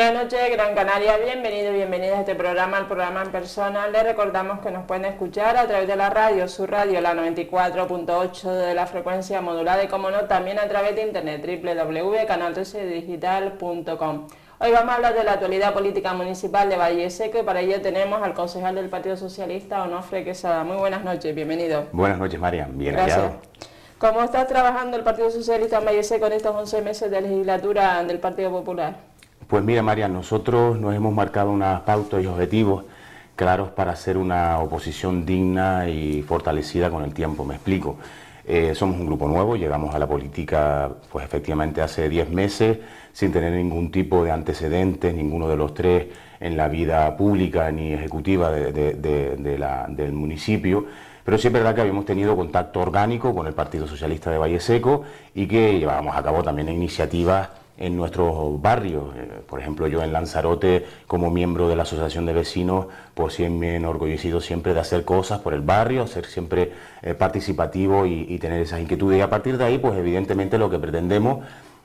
Buenas noches, Gran Canaria, bienvenidos y bienvenidas a este programa, el programa en persona. Les recordamos que nos pueden escuchar a través de la radio, su radio, la 94.8 de la frecuencia modulada y, como no, también a través de internet, www.canal13digital.com. Hoy vamos a hablar de la actualidad política municipal de Valle Seco y para ello tenemos al concejal del Partido Socialista, Onofre Quesada. Muy buenas noches, bienvenido. Buenas noches, María, bien hallado. ¿Cómo está trabajando el Partido Socialista en Valle Seco en estos 11 meses de legislatura del Partido Popular? Pues mira, María, nosotros nos hemos marcado unas pautas y objetivos claros para hacer una oposición digna y fortalecida con el tiempo. Me explico. Somos un grupo nuevo, llegamos a la política pues efectivamente hace 10 meses, sin tener ningún tipo de antecedentes, ninguno de los tres en la vida pública ni ejecutiva del municipio. Pero sí es verdad que habíamos tenido contacto orgánico con el Partido Socialista de Valle Seco y que llevábamos a cabo también iniciativas en nuestros barrios. Por ejemplo, yo en Lanzarote, como miembro de la Asociación de Vecinos, pues sí me he enorgullecido siempre de hacer cosas por el barrio, ser siempre participativo y tener esas inquietudes. Y a partir de ahí, pues evidentemente lo que pretendemos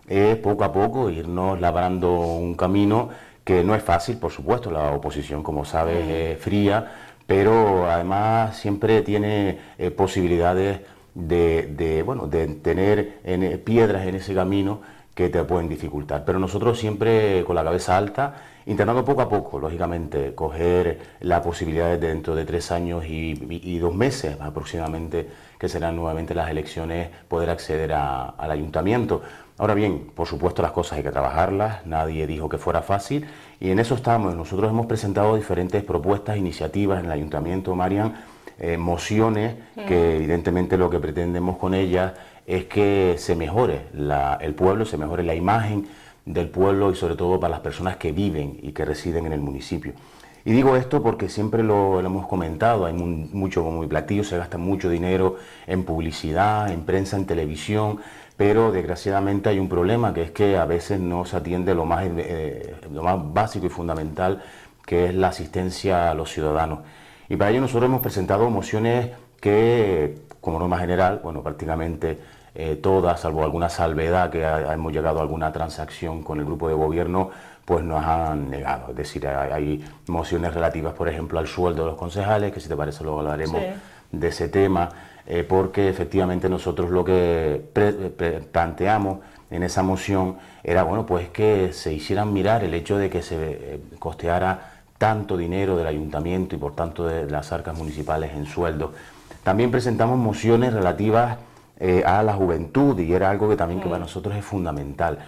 es poco a poco irnos labrando un camino que no es fácil, por supuesto. La oposición, como sabes, es fría, pero además siempre tiene posibilidades de tener piedras en ese camino que te pueden dificultar, pero nosotros siempre con la cabeza alta, intentando poco a poco, lógicamente, coger la posibilidad de dentro de 3 años y 2 meses aproximadamente, que serán nuevamente las elecciones, poder acceder al ayuntamiento. Ahora bien, por supuesto las cosas hay que trabajarlas, nadie dijo que fuera fácil, y en eso estamos. Nosotros hemos presentado diferentes propuestas, iniciativas en el ayuntamiento, Marian, mociones que evidentemente lo que pretendemos con ellas es que se mejore el pueblo, se mejore la imagen del pueblo y sobre todo para las personas que viven y que residen en el municipio. Y digo esto porque siempre lo hemos comentado, hay mucho como mi platillo, se gasta mucho dinero en publicidad, en prensa, en televisión, pero desgraciadamente hay un problema, que es que a veces no se atiende lo más básico y fundamental, que es la asistencia a los ciudadanos. Y para ello nosotros hemos presentado mociones que, como norma general, bueno, prácticamente todas, salvo alguna salvedad que hemos llegado a alguna transacción con el grupo de gobierno, pues nos han negado. Es decir, hay mociones relativas, por ejemplo, al sueldo de los concejales, que si te parece luego hablaremos de ese tema, porque efectivamente nosotros lo que planteamos en esa moción era, bueno, pues que se hicieran mirar el hecho de que se costeara tanto dinero del ayuntamiento y por tanto de las arcas municipales en sueldos. También presentamos mociones relativas a la juventud y era algo que también que para nosotros es fundamental.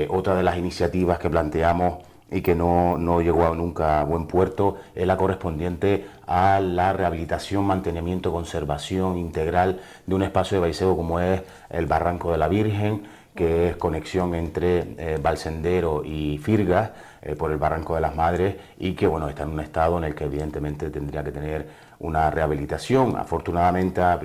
Otra de las iniciativas que planteamos y que no llegó nunca a buen puerto es la correspondiente a la rehabilitación, mantenimiento, conservación integral de un espacio de Valle Seco como es el Barranco de la Virgen, que es conexión entre Valsendero y Firgas por el Barranco de las Madres y que bueno, está en un estado en el que evidentemente tendría que tener una rehabilitación. Afortunadamente a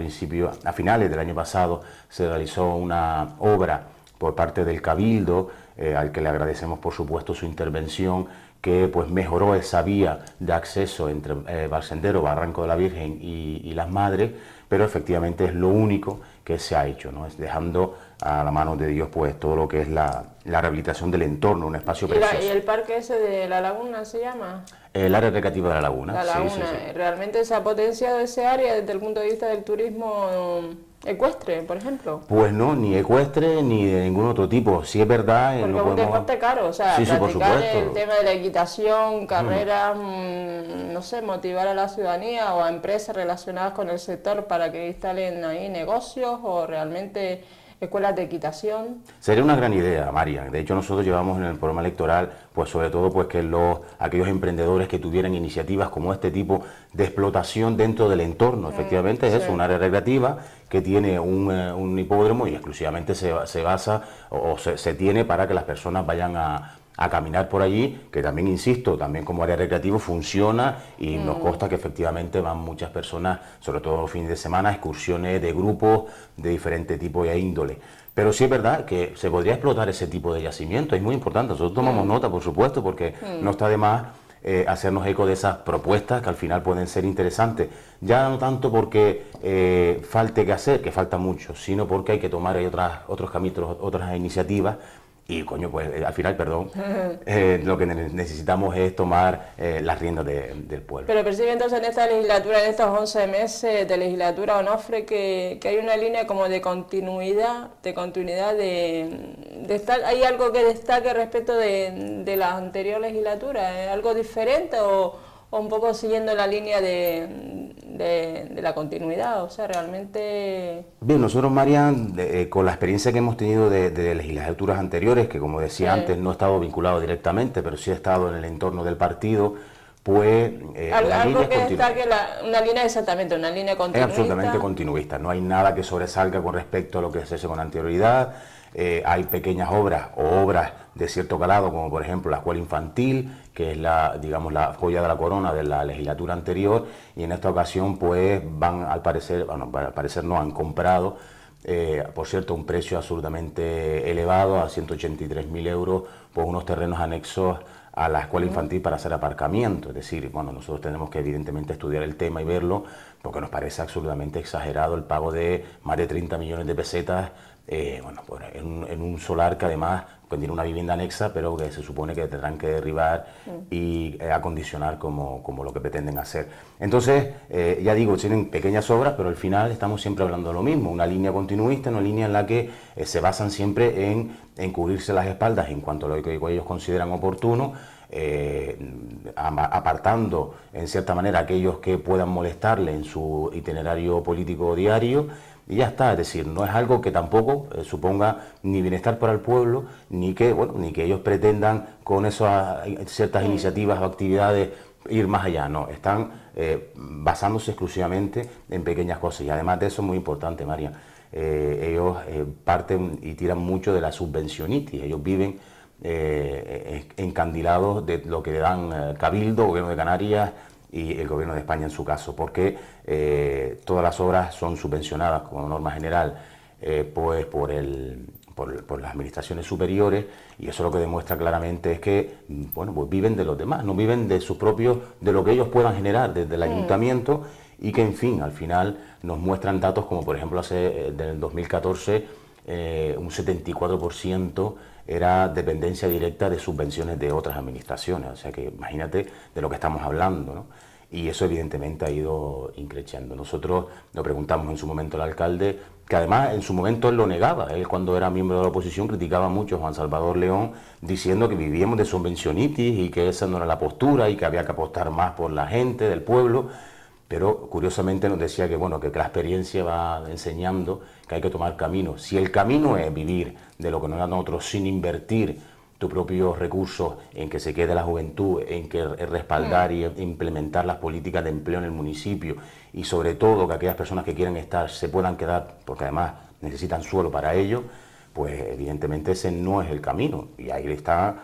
finales del año pasado se realizó una obra por parte del Cabildo, al que le agradecemos por supuesto su intervención, que pues mejoró esa vía de acceso entre Valsendero, Barranco de la Virgen y Las Madres, pero efectivamente es lo único que se ha hecho, ¿no? Es dejando a la mano de Dios pues todo lo que es la rehabilitación del entorno, un espacio precioso. ¿Y el parque ese de La Laguna se llama? El área recreativa de La Laguna. La Laguna, sí. ¿realmente se ha potenciado ese área desde el punto de vista del turismo ecuestre, por ejemplo? Pues no, ni ecuestre ni de ningún otro tipo. Sí es verdad. Porque es un deporte caro, o sea, practicar el tema de la equitación, carreras, no sé, motivar a la ciudadanía o a empresas relacionadas con el sector para que instalen ahí negocios o realmente escuelas de equitación. Sería una gran idea, María. De hecho, nosotros llevamos en el programa electoral, pues sobre todo, pues que aquellos emprendedores que tuvieran iniciativas como este tipo de explotación dentro del entorno. Efectivamente, es eso, un área recreativa que tiene un hipódromo y exclusivamente se basa o se tiene para que las personas vayan a caminar por allí, que también, insisto, también como área recreativa funciona y nos consta que efectivamente van muchas personas, sobre todo los fines de semana, excursiones de grupos de diferente tipo e índole. Pero sí es verdad que se podría explotar ese tipo de yacimiento, es muy importante. Nosotros tomamos nota, por supuesto, porque no está de más hacernos eco de esas propuestas que al final pueden ser interesantes. Ya no tanto porque falte que hacer, que falta mucho, sino porque hay que tomar otros caminos, otras iniciativas Y coño, pues al final, perdón, lo que necesitamos es tomar las riendas del pueblo. Pero percibe entonces en esta legislatura, en estos 11 meses de legislatura, Onofre, que hay una línea como de continuidad, de estar, ¿hay algo que destaque respecto de la anterior legislatura? ¿Es algo diferente o un poco siguiendo la línea de la continuidad? O sea, realmente... Bien, nosotros, Marian, con la experiencia que hemos tenido de legislaturas anteriores, que como decía antes, no he estado vinculado directamente, pero sí he estado en el entorno del partido, pues... algo que destaque, una línea exactamente, una línea continuista. Es absolutamente continuista, no hay nada que sobresalga con respecto a lo que se hace con anterioridad. Hay pequeñas obras o obras de cierto calado, como por ejemplo la escuela infantil, que es digamos, la joya de la corona de la legislatura anterior, y en esta ocasión pues van al parecer, no, han comprado, por cierto, un precio absolutamente elevado, a 183.000 euros, por unos terrenos anexos a la escuela infantil para hacer aparcamiento. Es decir, bueno, nosotros tenemos que evidentemente estudiar el tema y verlo, porque nos parece absolutamente exagerado el pago de más de 30 millones de pesetas pues en un solar que además tiene una vivienda anexa, pero que se supone que tendrán que derribar y acondicionar como lo que pretenden hacer. Entonces, ya digo, tienen pequeñas obras, pero al final estamos siempre hablando de lo mismo, una línea continuista, una línea en la que se basan siempre en cubrirse las espaldas en cuanto a lo que ellos consideran oportuno, apartando en cierta manera a aquellos que puedan molestarle en su itinerario político diario, y ya está. Es decir, no es algo que tampoco suponga ni bienestar para el pueblo, ni que ellos pretendan con esas ciertas iniciativas o actividades ir más allá. No, están basándose exclusivamente en pequeñas cosas, y además de eso, muy importante, María, ellos parten y tiran mucho de la subvencionitis. Ellos viven encandilados de lo que le dan Cabildo, Gobierno de Canarias y el Gobierno de España en su caso, porque todas las obras son subvencionadas como norma general pues por las administraciones superiores, y eso lo que demuestra claramente es que bueno, pues viven de los demás, no viven de sus propios, de lo que ellos puedan generar desde el ayuntamiento, y que en fin, al final nos muestran datos como por ejemplo del 2014 un 74% era dependencia directa de subvenciones de otras administraciones. O sea que imagínate de lo que estamos hablando, ¿no? Y eso evidentemente ha ido increciendo. Nosotros lo preguntamos en su momento al alcalde, que además en su momento él lo negaba. Él, cuando era miembro de la oposición, criticaba mucho a Juan Salvador León, diciendo que vivíamos de subvencionitis y que esa no era la postura y que había que apostar más por la gente del pueblo. Pero curiosamente nos decía que bueno, que la experiencia va enseñando que hay que tomar camino. Si el camino es vivir de lo que nos dan otros sin invertir tus propios recursos en que se quede la juventud, en que respaldar y implementar las políticas de empleo en el municipio, y sobre todo que aquellas personas que quieren estar se puedan quedar, porque además necesitan suelo para ello, pues evidentemente ese no es el camino. Y ahí está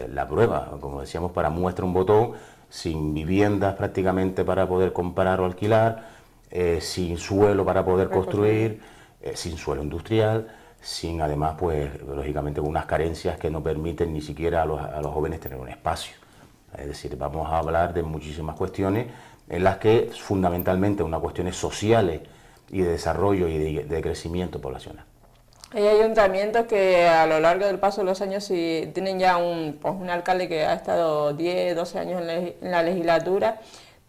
la prueba, como decíamos, para muestra un botón, sin viviendas prácticamente para poder comprar o alquilar, sin suelo para poder construir, sin suelo industrial, sin además, pues lógicamente con unas carencias que no permiten ni siquiera a los jóvenes tener un espacio. Es decir, vamos a hablar de muchísimas cuestiones en las que fundamentalmente unas cuestiones sociales y de desarrollo y de crecimiento poblacional. Hay ayuntamientos que a lo largo del paso de los años, si tienen ya un alcalde que ha estado 10, 12 años en la legislatura,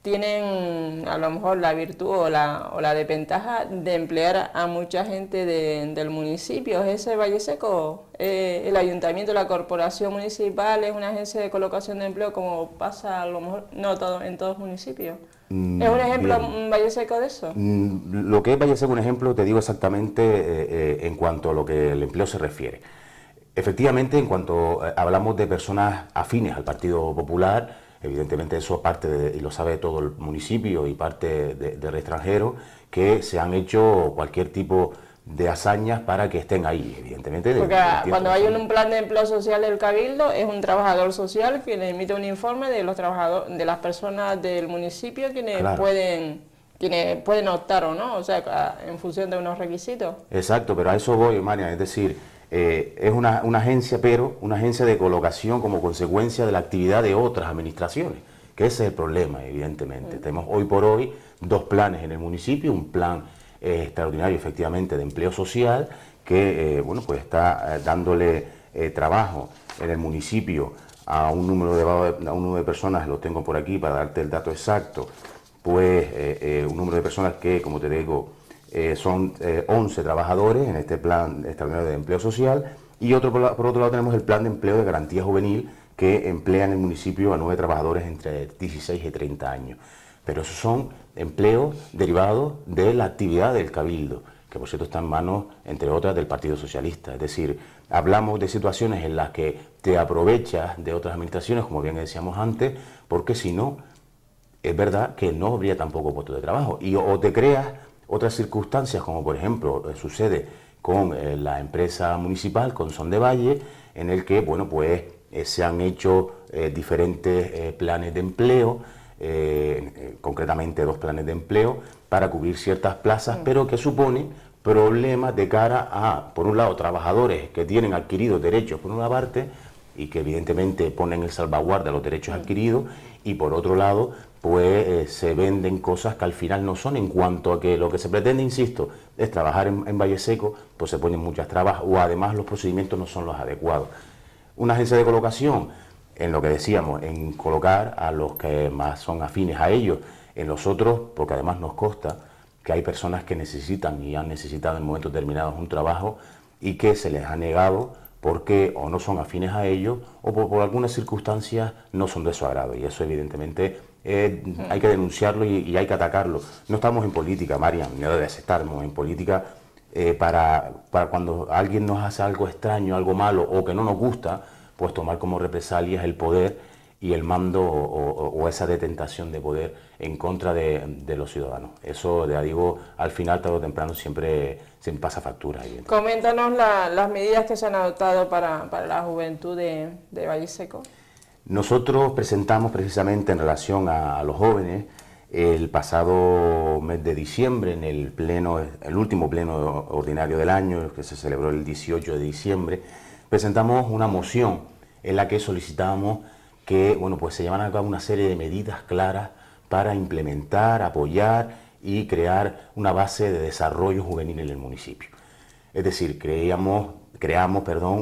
tienen a lo mejor la virtud o la desventaja de emplear a mucha gente del municipio. ¿Ese Valle Seco? ¿El ayuntamiento, la corporación municipal es una agencia de colocación de empleo, como pasa a lo mejor no en todos los municipios? ¿Es un ejemplo Valle Seco de eso? Lo que es Valle Seco, un ejemplo, te digo exactamente en cuanto a lo que el empleo se refiere. Efectivamente, en cuanto hablamos de personas afines al Partido Popular, evidentemente eso parte y lo sabe todo el municipio y parte del extranjero, que se han hecho cualquier tipo de hazañas para que estén ahí, evidentemente. Porque cuando hay un plan de empleo social del Cabildo, es un trabajador social que le emite un informe de los trabajadores, de las personas del municipio quienes pueden optar o no, o sea, en función de unos requisitos. Exacto, pero a eso voy, María, es decir, es una agencia, pero una agencia de colocación como consecuencia de la actividad de otras administraciones, que ese es el problema, evidentemente. Tenemos hoy por hoy dos planes en el municipio, un plan extraordinario efectivamente de empleo social que bueno, pues está dándole trabajo en el municipio a un número de personas, lo tengo por aquí para darte el dato exacto, pues un número de personas que, como te digo, son 11 trabajadores en este plan extraordinario de empleo social, y por otro lado tenemos el plan de empleo de garantía juvenil que emplea en el municipio a 9 trabajadores entre 16 y 30 años. Pero esos son empleos derivados de la actividad del Cabildo, que por cierto está en manos, entre otras, del Partido Socialista. Es decir, hablamos de situaciones en las que te aprovechas de otras administraciones, como bien decíamos antes, porque si no, es verdad que no habría tampoco puestos de trabajo. O te creas otras circunstancias, como por ejemplo sucede con la empresa municipal, con Son de Valle, en el que, bueno, pues se han hecho diferentes planes de empleo, concretamente 2 planes de empleo para cubrir ciertas plazas, pero que supone problemas de cara a, por un lado, trabajadores que tienen adquiridos derechos por una parte y que evidentemente ponen en salvaguarda los derechos adquiridos, y por otro lado, pues se venden cosas que al final no son, en cuanto a que lo que se pretende, insisto, es trabajar en Valle Seco, pues se ponen muchas trabas o además los procedimientos no son los adecuados. Una agencia de colocación, en lo que decíamos, en colocar a los que más son afines a ellos, en los otros, porque además nos consta que hay personas que necesitan y han necesitado en momentos determinados un trabajo y que se les ha negado porque o no son afines a ellos o por algunas circunstancias no son de su agrado, y eso evidentemente hay que denunciarlo y hay que atacarlo. No estamos en política, Marian, no debe estarnos en política para cuando alguien nos hace algo extraño, algo malo o que no nos gusta, pues tomar como represalias el poder y el mando o esa detentación de poder en contra de los ciudadanos. Eso, ya digo, al final, tarde o temprano, siempre pasa factura. Coméntanos las medidas que se han adoptado para la juventud de Valle Seco. Nosotros presentamos precisamente en relación a los jóvenes, el pasado mes de diciembre, en el último pleno ordinario del año, que se celebró el 18 de diciembre, presentamos una moción en la que solicitábamos que, bueno, pues se llevaran a cabo una serie de medidas claras para implementar, apoyar y crear una base de desarrollo juvenil en el municipio. Es decir, creamos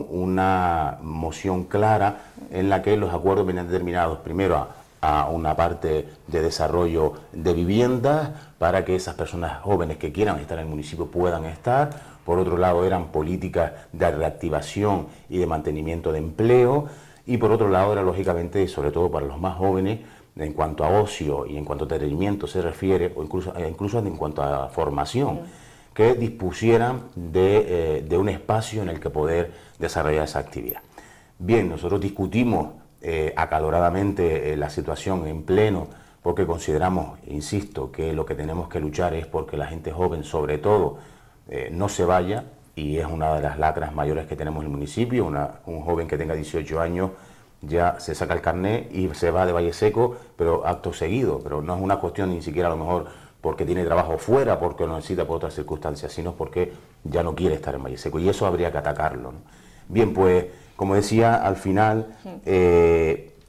una moción clara en la que los acuerdos venían determinados primero a una parte de desarrollo de viviendas para que esas personas jóvenes que quieran estar en el municipio puedan estar. Por otro lado, eran políticas de reactivación y de mantenimiento de empleo. Y por otro lado, era lógicamente, sobre todo para los más jóvenes, en cuanto a ocio y en cuanto a entretenimiento se refiere, o incluso en cuanto a formación, que dispusieran de un espacio en el que poder desarrollar esa actividad. Bien, nosotros discutimos acaloradamente la situación en pleno, porque consideramos, insisto, que lo que tenemos que luchar es porque la gente joven, sobre todo, no se vaya, y es una de las lacras mayores que tenemos en el municipio. Un joven que tenga 18 años ya se saca el carnet y se va de Valle Seco, pero acto seguido, pero no es una cuestión ni siquiera a lo mejor porque tiene trabajo fuera, porque lo necesita por otras circunstancias, sino porque ya no quiere estar en Valle Seco, y eso habría que atacarlo, ¿no? Bien, pues, como decía, al final,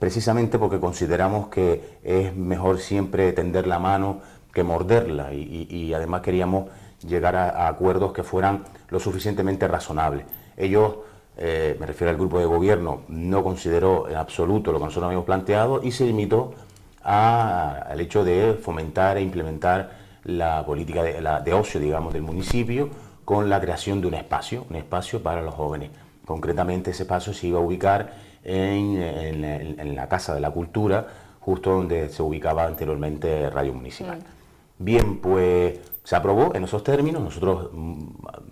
precisamente porque consideramos que es mejor siempre tender la mano que morderla, y además queríamos llegar a acuerdos que fueran lo suficientemente razonables. Ellos, me refiero al grupo de gobierno, no consideró en absoluto lo que nosotros habíamos planteado y se limitó al hecho de fomentar e implementar la política de ocio, digamos, del municipio, con la creación de un espacio para los jóvenes. Concretamente, ese espacio se iba a ubicar en la Casa de la Cultura, justo donde se ubicaba anteriormente Radio Municipal. Bien, pues se aprobó en esos términos. Nosotros,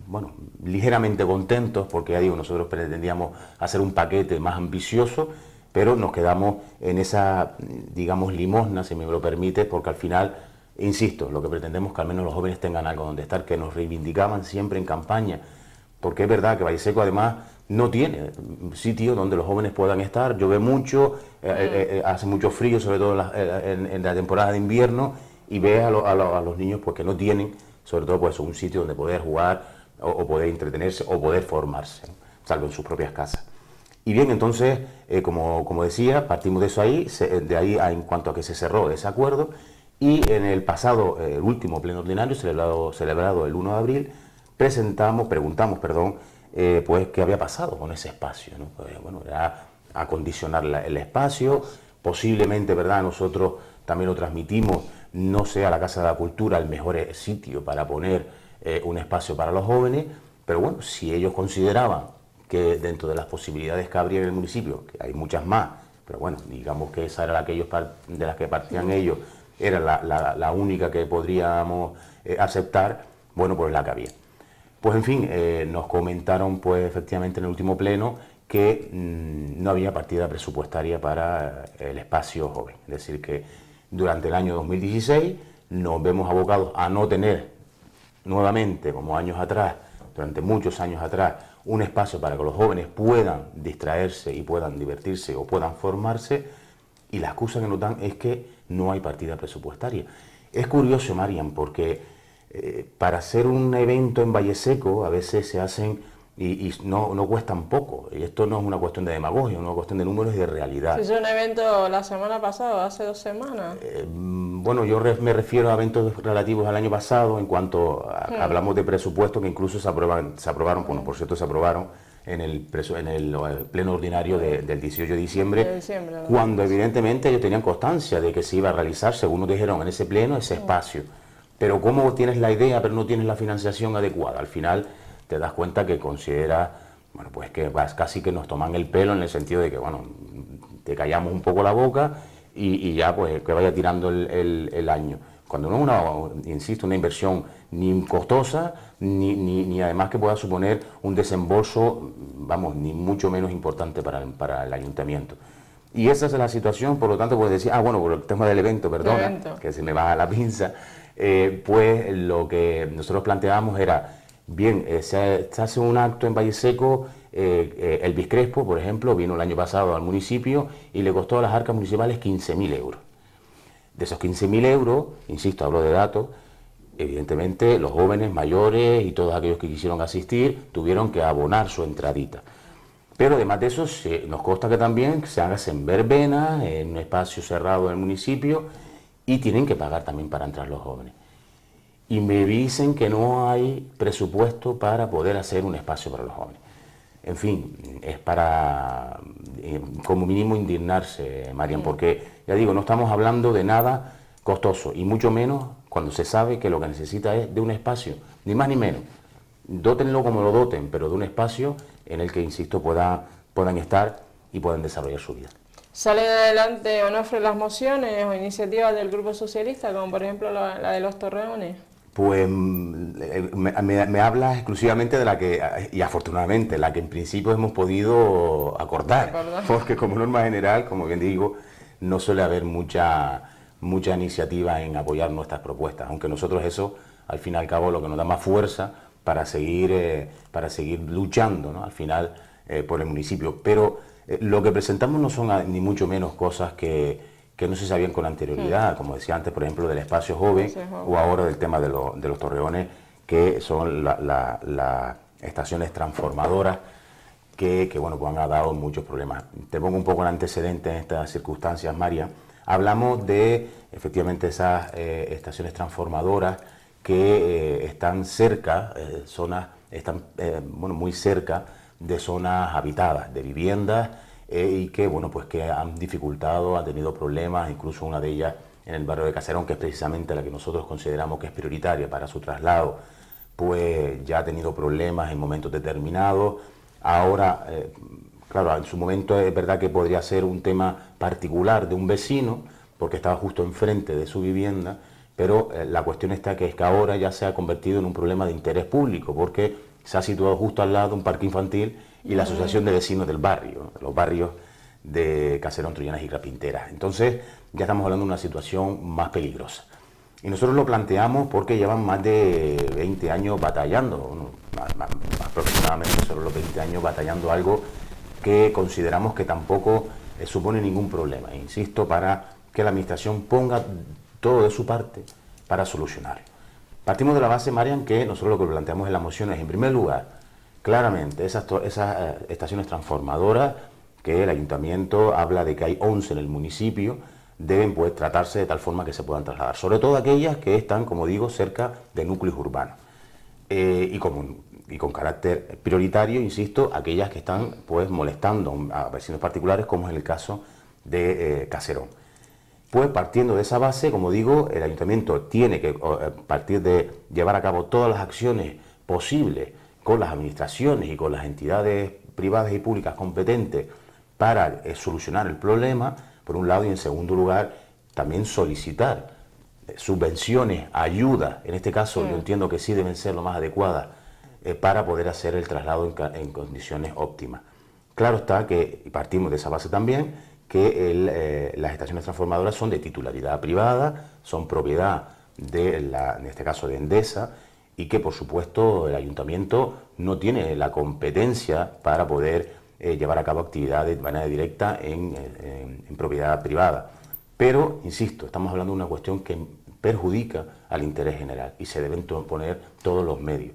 bueno, ligeramente contentos, porque ya digo, nosotros pretendíamos hacer un paquete más ambicioso, pero nos quedamos en esa, digamos, limosna, si me lo permite, porque al final, insisto, lo que pretendemos es que al menos los jóvenes tengan algo donde estar, que nos reivindicaban siempre en campaña, porque es verdad que Valle Seco además no tiene sitio donde los jóvenes puedan estar. Llueve mucho, hace mucho frío, sobre todo en la temporada de invierno, y ve a los niños pues que no tienen, sobre todo pues un sitio donde poder jugar o poder entretenerse o poder formarse, ¿no? Salvo en sus propias casas. Y bien, entonces, como decía, partimos de eso en cuanto a que se cerró ese acuerdo, y en el pasado, el último pleno ordinario, celebrado el 1 de abril, preguntamos, pues qué había pasado con ese espacio, ¿no? Pues, bueno, era acondicionar el espacio, posiblemente, ¿verdad? Nosotros también lo transmitimos, no sea la Casa de la Cultura el mejor sitio para poner un espacio para los jóvenes, pero bueno, si ellos consideraban que dentro de las posibilidades que habría en el municipio, que hay muchas más, pero bueno, digamos que esa era la que ellos de las que partían ellos, era la única que podríamos aceptar, bueno, pues la que había. Pues en fin, nos comentaron pues efectivamente en el último pleno que no había partida presupuestaria para el espacio joven. Es decir, que durante el año 2016 nos vemos abocados a no tener nuevamente, como años atrás, durante muchos años atrás, un espacio para que los jóvenes puedan distraerse y puedan divertirse o puedan formarse, y la excusa que nos dan es que no hay partida presupuestaria. Es curioso, Marian, porque para hacer un evento en Valle Seco a veces se hacen y no cuestan poco. Y esto no es una cuestión de demagogia, es una cuestión de números y de realidad. Se hizo un evento la semana pasada, hace 2 semanas. Bueno, yo me refiero a eventos relativos al año pasado, en cuanto hablamos de presupuestos que incluso se aprobaron, bueno, por cierto, se aprobaron en el pleno ordinario del 18 de diciembre, cuando evidentemente ellos tenían constancia de que se iba a realizar, según nos dijeron en ese pleno, ese espacio. Pero ¿cómo tienes la idea pero no tienes la financiación adecuada? Al final te das cuenta que considera, bueno, pues que casi que nos toman el pelo en el sentido de que, bueno, te callamos un poco la boca y ya pues que vaya tirando el año. Cuando no es una, insisto, una inversión ni costosa, ni además que pueda suponer un desembolso, vamos, ni mucho menos importante para el ayuntamiento. Y esa es la situación, por lo tanto, pues decir, bueno, por el tema del evento, perdona, que se me baja la pinza, pues lo que nosotros planteábamos era, bien, se hace un acto en Valle Seco, Elvis Crespo, por ejemplo, vino el año pasado al municipio y le costó a las arcas municipales 15.000 euros. De esos 15.000 euros, insisto, hablo de datos, evidentemente los jóvenes, mayores y todos aquellos que quisieron asistir tuvieron que abonar su entradita. Pero además de eso, nos consta que también se hagan en verbenas, en un espacio cerrado del municipio, y tienen que pagar también para entrar los jóvenes. Y me dicen que no hay presupuesto para poder hacer un espacio para los jóvenes. En fin, es para, como mínimo, indignarse, Marian, porque, ya digo, no estamos hablando de nada costoso, y mucho menos cuando se sabe que lo que necesita es de un espacio, ni más ni menos. Dótenlo como lo doten, pero de un espacio en el que, insisto, puedan estar y puedan desarrollar su vida. ¿Salen adelante Onofre las mociones o iniciativas del Grupo Socialista, como por ejemplo la de los torreones? Pues me hablas exclusivamente de la que, y afortunadamente, la que en principio hemos podido acordar, porque como norma general, como bien digo, no suele haber mucha iniciativa en apoyar nuestras propuestas, aunque nosotros eso, al fin y al cabo, lo que nos da más fuerza para seguir luchando, ¿no? Al final por el municipio. Pero lo que presentamos no son ni mucho menos cosas que no se sabían con anterioridad, como decía antes, por ejemplo, del espacio joven, o ahora del tema de los torreones, que son las estaciones transformadoras que bueno, pues han dado muchos problemas. Te pongo un poco el antecedente en estas circunstancias, María. Hablamos de, efectivamente, esas estaciones transformadoras que están cerca, muy cerca de zonas habitadas, de viviendas, y que, bueno, pues que han dificultado, han tenido problemas, incluso una de ellas en el barrio de Caserón, que es precisamente la que nosotros consideramos que es prioritaria para su traslado, pues ya ha tenido problemas en momentos determinados. Ahora, claro, en su momento es verdad que podría ser un tema particular de un vecino, porque estaba justo enfrente de su vivienda, pero la cuestión está que es que ahora ya se ha convertido en un problema de interés público, porque se ha situado justo al lado un parque infantil y la asociación de vecinos del barrio, los barrios de Caserón, Trullanas y Rapinteras. Entonces ya estamos hablando de una situación más peligrosa. Y nosotros lo planteamos porque llevan más de 20 años batallando, aproximadamente sobre los 20 años batallando algo que consideramos que tampoco supone ningún problema. Insisto, para que la administración ponga todo de su parte para solucionarlo. Partimos de la base, Marian, que nosotros lo que planteamos en la moción es, en primer lugar, claramente esas estaciones transformadoras, que el ayuntamiento habla de que hay 11 en el municipio, deben pues tratarse de tal forma que se puedan trasladar, sobre todo aquellas que están, como digo, cerca de núcleos urbanos. Y como y con carácter prioritario, insisto, aquellas que están pues molestando a vecinos particulares, como es el caso de Caserón. Pues partiendo de esa base, como digo, el ayuntamiento tiene que partir de llevar a cabo todas las acciones posibles con las administraciones y con las entidades privadas y públicas competentes para solucionar el problema, por un lado, y en segundo lugar, también solicitar subvenciones, ayudas, en este caso yo entiendo que sí deben ser lo más adecuadas para poder hacer el traslado en condiciones óptimas. Claro está que, y partimos de esa base también, que las estaciones transformadoras son de titularidad privada, son propiedad en este caso de Endesa, y que por supuesto el ayuntamiento no tiene la competencia para poder llevar a cabo actividades de manera directa en propiedad privada. Pero, insisto, estamos hablando de una cuestión que perjudica al interés general y se deben poner todos los medios.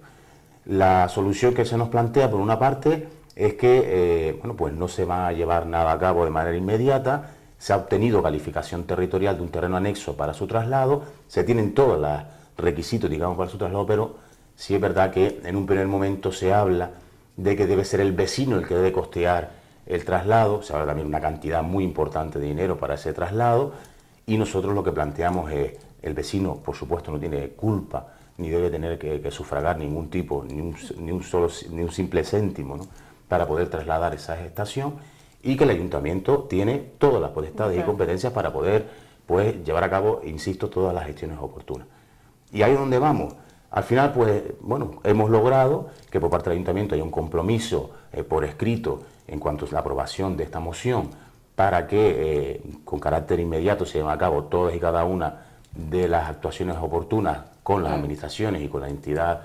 La solución que se nos plantea, por una parte, es que bueno, pues no se va a llevar nada a cabo de manera inmediata, se ha obtenido calificación territorial de un terreno anexo para su traslado, se tienen todos los requisitos, digamos, para su traslado, pero sí es verdad que en un primer momento se habla de que debe ser el vecino el que debe costear el traslado, se habla también de una cantidad muy importante de dinero para ese traslado, y nosotros lo que planteamos es, el vecino, por supuesto, no tiene culpa, ni debe tener que sufragar ningún tipo, ni un simple céntimo, ¿no?, para poder trasladar esa estación, y que el ayuntamiento tiene todas las potestades y competencias para poder pues, llevar a cabo, insisto, todas las gestiones oportunas. Y ahí es donde vamos. Al final, pues, bueno, hemos logrado que por parte del ayuntamiento haya un compromiso por escrito en cuanto a la aprobación de esta moción para que con carácter inmediato se lleven a cabo todas y cada una de las actuaciones oportunas con las administraciones y con la entidad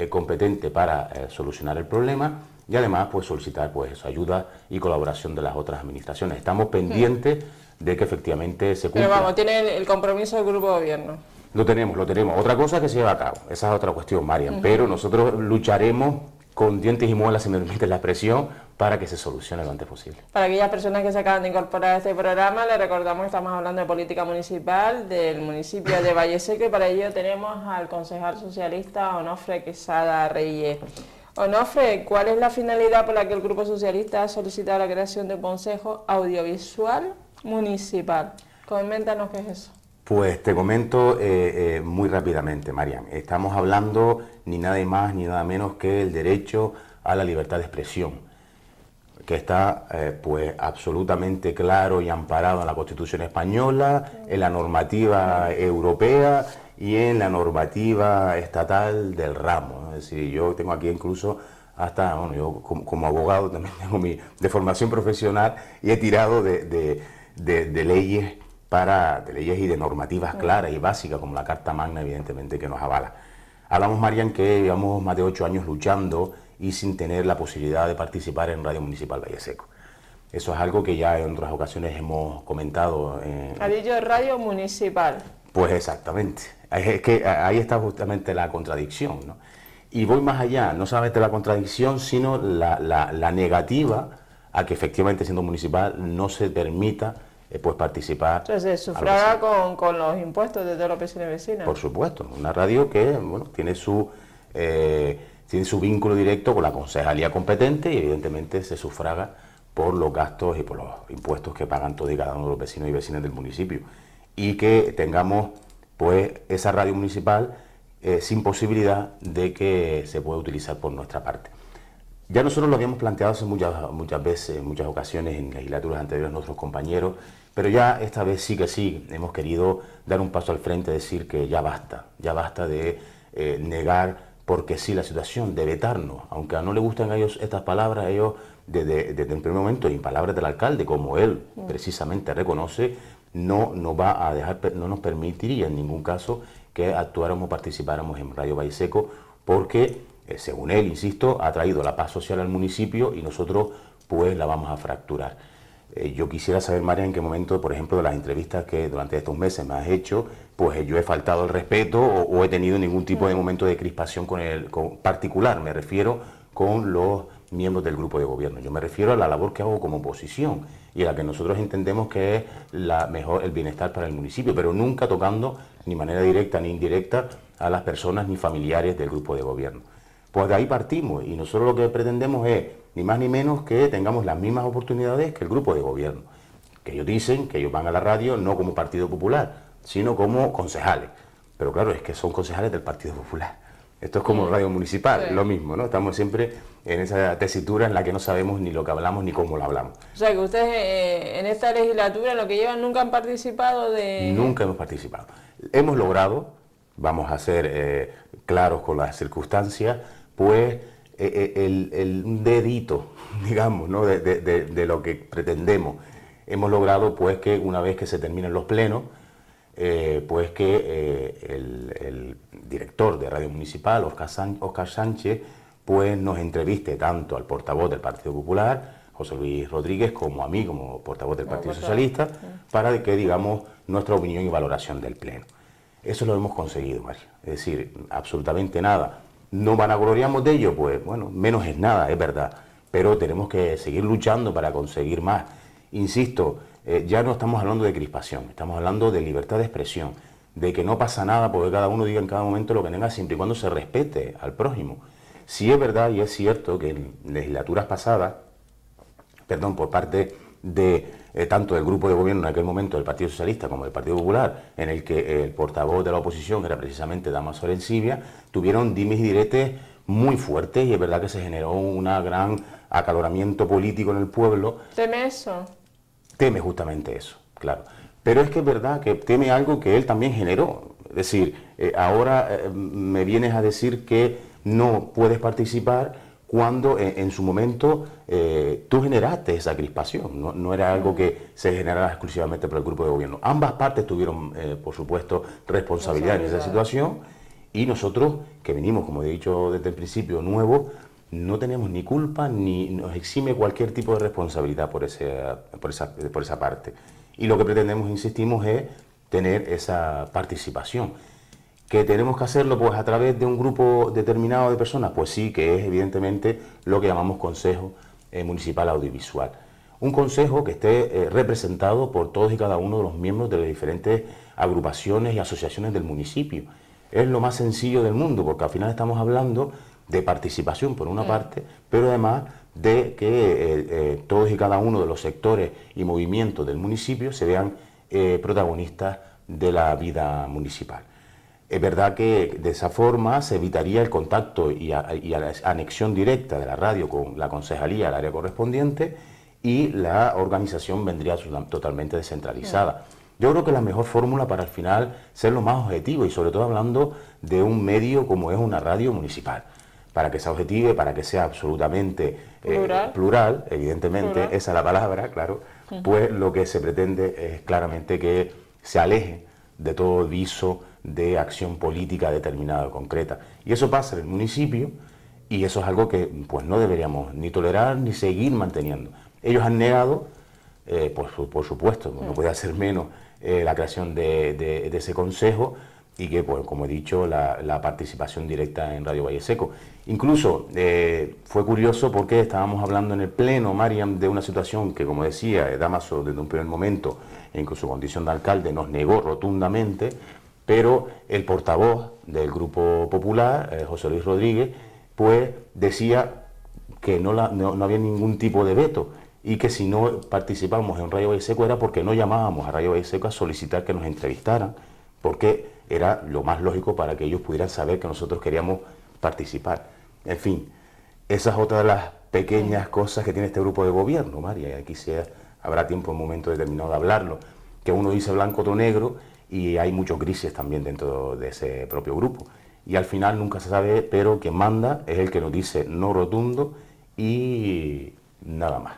competente para solucionar el problema, y además pues solicitar pues ayuda y colaboración de las otras administraciones. Estamos pendientes de que efectivamente se cumpla. Pero vamos, tiene el compromiso del grupo de gobierno. Lo tenemos. Otra cosa es que se lleva a cabo, esa es otra cuestión, Marian, pero nosotros lucharemos con dientes y muelas, si me permite la expresión, para que se solucione lo antes posible. Para aquellas personas que se acaban de incorporar a este programa, les recordamos que estamos hablando de política municipal del municipio de Valleseco, y para ello tenemos al concejal socialista Onofre Quesada Reyes. Onofre, ¿cuál es la finalidad por la que el Grupo Socialista ha solicitado la creación de un Consejo Audiovisual Municipal? Coméntanos qué es eso. Pues te comento muy rápidamente, Marian. Estamos hablando ni nada más ni nada menos que el derecho a la libertad de expresión, que está pues absolutamente claro y amparado en la Constitución española, en la normativa europea y en la normativa estatal del ramo, ¿no? Es decir, yo tengo aquí incluso hasta, bueno, yo como abogado también tengo de formación profesional y he tirado de leyes y de normativas claras y básicas, como la Carta Magna, evidentemente, que nos avala. Hablamos, Marian, que llevamos más de 8 años luchando y sin tener la posibilidad de participar en Radio Municipal Valleseco. Eso es algo que ya en otras ocasiones hemos comentado. Ha dicho Radio Municipal. Pues exactamente. Es que ahí está justamente la contradicción, ¿no? Y voy más allá, no solamente la contradicción, sino la negativa a que efectivamente, siendo municipal, no se permita pues participar. Entonces se sufraga con los impuestos de todos los vecinos y vecinas. Por supuesto, una radio que bueno, tiene su vínculo directo con la concejalía competente y evidentemente se sufraga por los gastos y por los impuestos que pagan todos y cada uno de los vecinos y vecinas del municipio. Y que tengamos pues esa radio municipal sin posibilidad de que se pueda utilizar por nuestra parte. Ya nosotros lo habíamos planteado hace muchas veces, en muchas ocasiones, en legislaturas anteriores, nuestros compañeros, pero ya esta vez sí que sí, hemos querido dar un paso al frente, decir que ya basta de negar porque sí la situación, de vetarnos, aunque a no le gustan a ellos estas palabras, ellos desde el primer momento, y en palabras del alcalde, como él precisamente reconoce, no nos permitiría en ningún caso que actuáramos o participáramos en Radio Valleseco, porque según él, insisto, ha traído la paz social al municipio y nosotros pues la vamos a fracturar. Yo quisiera saber, María, en qué momento, por ejemplo, de las entrevistas que durante estos meses me has hecho, pues yo he faltado el respeto o he tenido ningún tipo de momento de crispación con particular, me refiero con los miembros del grupo de gobierno. Yo me refiero a la labor que hago como oposición y a la que nosotros entendemos que es el bienestar para el municipio, pero nunca tocando ni manera directa ni indirecta a las personas ni familiares del grupo de gobierno. Pues de ahí partimos y nosotros lo que pretendemos es ni más ni menos que tengamos las mismas oportunidades que el grupo de gobierno. Que ellos dicen que ellos van a la radio no como Partido Popular, sino como concejales. Pero claro, es que son concejales del Partido Popular. Esto es como radio municipal, sí. Lo mismo, ¿no? Estamos siempre en esa tesitura en la que no sabemos ni lo que hablamos ni cómo lo hablamos. O sea, que ustedes en esta legislatura, en lo que llevan, nunca han participado de... Nunca hemos participado. Hemos logrado, vamos a ser claros con las circunstancias, pues un dedito, digamos, ¿no? de lo que pretendemos. Hemos logrado, pues, que una vez que se terminen los plenos, pues que el director de Radio Municipal, Óscar Sánchez, pues nos entreviste tanto al portavoz del Partido Popular, José Luis Rodríguez, como a mí, como portavoz del Partido Socialista, para que digamos nuestra opinión y valoración del pleno. Eso lo hemos conseguido, María. Es decir, absolutamente nada. ¿No vanagloriamos de ello? Pues bueno, menos es nada, es verdad. Pero tenemos que seguir luchando para conseguir más. Insisto, ya no estamos hablando de crispación, estamos hablando de libertad de expresión, de que no pasa nada porque cada uno diga en cada momento lo que tenga, siempre y cuando se respete al prójimo. Sí es verdad y es cierto que en legislaturas pasadas, por parte de tanto del grupo de gobierno en aquel momento del Partido Socialista como del Partido Popular, en el que el portavoz de la oposición, que era precisamente Dámaso Arencibia, tuvieron dimes y diretes muy fuertes y es verdad que se generó un gran acaloramiento político en el pueblo. ¿Teme eso? Teme justamente eso, claro. Pero es que es verdad que teme algo que él también generó. Es decir, ahora me vienes a decir que no puedes participar cuando en su momento tú generaste esa crispación. No era algo que se generara exclusivamente por el grupo de gobierno. Ambas partes tuvieron, por supuesto, responsabilidad en esa situación y nosotros, que venimos, como he dicho desde el principio, nuevos, no tenemos ni culpa ni nos exime cualquier tipo de responsabilidad por esa parte. Y lo que pretendemos, insistimos, es tener esa participación. ¿Que tenemos que hacerlo pues a través de un grupo determinado de personas? Pues sí, que es evidentemente lo que llamamos Consejo Municipal Audiovisual. Un consejo que esté representado por todos y cada uno de los miembros de las diferentes agrupaciones y asociaciones del municipio. Es lo más sencillo del mundo, porque al final estamos hablando de participación por una parte, pero además de que todos y cada uno de los sectores y movimientos del municipio se vean protagonistas de la vida municipal. Es verdad que de esa forma se evitaría el contacto y la anexión directa de la radio con la concejalía, el área correspondiente, y la organización vendría totalmente descentralizada. Yo creo que la mejor fórmula para al final ser lo más objetivo y sobre todo hablando de un medio como es una radio municipal. Para que sea objetive, para que sea absolutamente plural, evidentemente, esa es la palabra, claro, pues lo que se pretende es claramente que se aleje de todo viso de acción política determinada o concreta. Y eso pasa en el municipio y eso es algo que pues no deberíamos ni tolerar ni seguir manteniendo. Ellos han negado, por supuesto, no puede hacer menos la creación de ese consejo y que, pues, como he dicho, la participación directa en Radio Valle Seco. Incluso fue curioso porque estábamos hablando en el pleno, Mariam, de una situación que, como decía, Dámaso desde un primer momento, en su condición de alcalde, nos negó rotundamente, pero el portavoz del Grupo Popular, José Luis Rodríguez, pues decía que no había ningún tipo de veto y que si no participábamos en Radio Valle Seco era porque no llamábamos a Radio Valle Seco a solicitar que nos entrevistaran, porque era lo más lógico para que ellos pudieran saber que nosotros queríamos participar. En fin, esa es otra de las pequeñas cosas que tiene este grupo de gobierno, María, y aquí habrá tiempo en un momento determinado de hablarlo, que uno dice blanco, otro negro, y hay muchos grises también dentro de ese propio grupo. Y al final nunca se sabe, pero quien manda es el que nos dice no rotundo y nada más.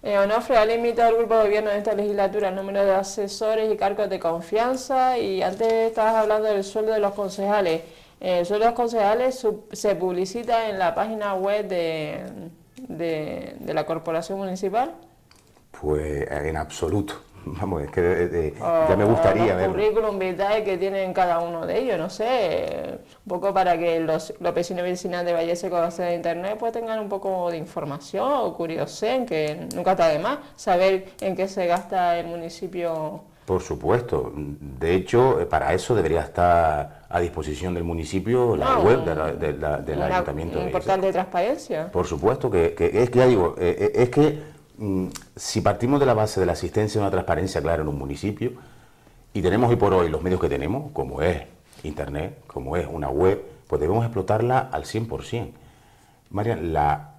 Onofre ha limitado el grupo de gobierno de esta legislatura el número de asesores y cargos de confianza y antes estabas hablando del sueldo de los concejales. El sueldo de los concejales se publicita en la página web de la corporación municipal. Pues en absoluto. Vamos, es que ya me gustaría ver. El currículum vitae que tienen cada uno de ellos, no sé, un poco para que los vecinos y vecinas de Valle Seco a base de internet pues tengan un poco de información o curiosen, que nunca está de más saber en qué se gasta el municipio Por supuesto. De hecho, para eso debería estar a disposición del municipio la web del ayuntamiento. ¿Un portal de transparencia? Por supuesto, que es que ya digo, es que si partimos de la base de la asistencia y una transparencia clara en un municipio, y tenemos hoy por hoy los medios que tenemos, como es Internet, como es una web, pues debemos explotarla al 100%. Marian, la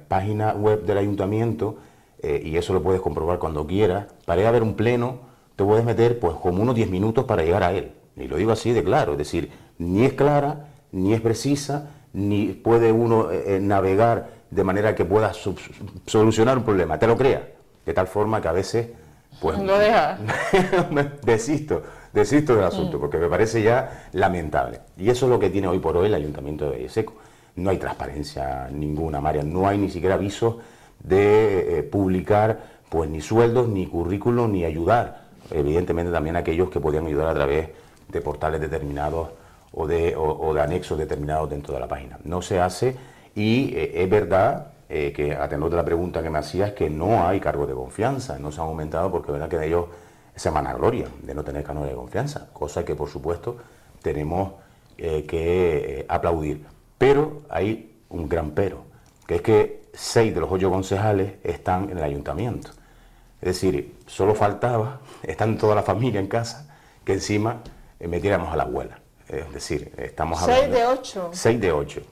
página web del ayuntamiento, y eso lo puedes comprobar cuando quieras, para ir a ver un pleno, te puedes meter pues como unos 10 minutos para llegar a él. Y lo digo así de claro, es decir, ni es clara, ni es precisa, ni puede uno navegar de manera que pueda solucionar un problema, te lo crea. De tal forma que a veces, pues... Lo deja. desisto del asunto, porque me parece ya lamentable. Y eso es lo que tiene hoy por hoy el Ayuntamiento de Valleseco. No hay transparencia ninguna, María, no hay ni siquiera avisos de publicar pues ni sueldos, ni currículum, ni ayudar, evidentemente también aquellos que podían ayudar a través de portales determinados o de anexos determinados dentro de la página. No se hace y es verdad que, a tenor de la pregunta que me hacías, que no hay cargos de confianza, no se han aumentado porque es verdad que de ellos se vanagloria de no tener cargos de confianza, cosa que por supuesto tenemos que aplaudir. Pero hay un gran pero, que es que 6 de los 8 concejales están en el ayuntamiento. Es decir, solo faltaba, están toda la familia en casa, que encima metiéramos a la abuela. Es decir, estamos hablando... 6 de 8. 6 de 8.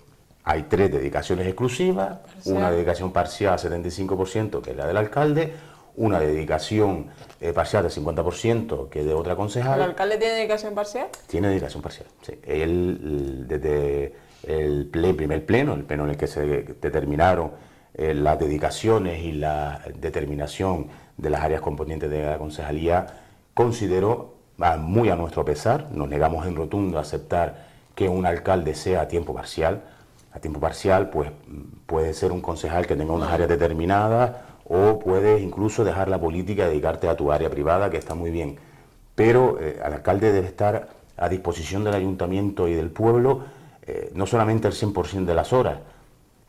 Hay 3 dedicaciones exclusivas, una dedicación parcial 75%, que es la del alcalde, una dedicación parcial del 50%, que es de otra concejala. ¿El alcalde tiene dedicación parcial? Tiene dedicación parcial, sí. Él, desde el primer pleno, el pleno en el que se determinaron las dedicaciones y la determinación de las áreas componentes de la concejalía, consideró, muy a nuestro pesar, nos negamos en rotundo a aceptar que un alcalde sea a tiempo parcial. A tiempo parcial, pues puede ser un concejal que tenga unas áreas determinadas, o puedes incluso dejar la política y dedicarte a tu área privada, que está muy bien. Pero el alcalde debe estar a disposición del ayuntamiento y del pueblo, no solamente el 100% de las horas,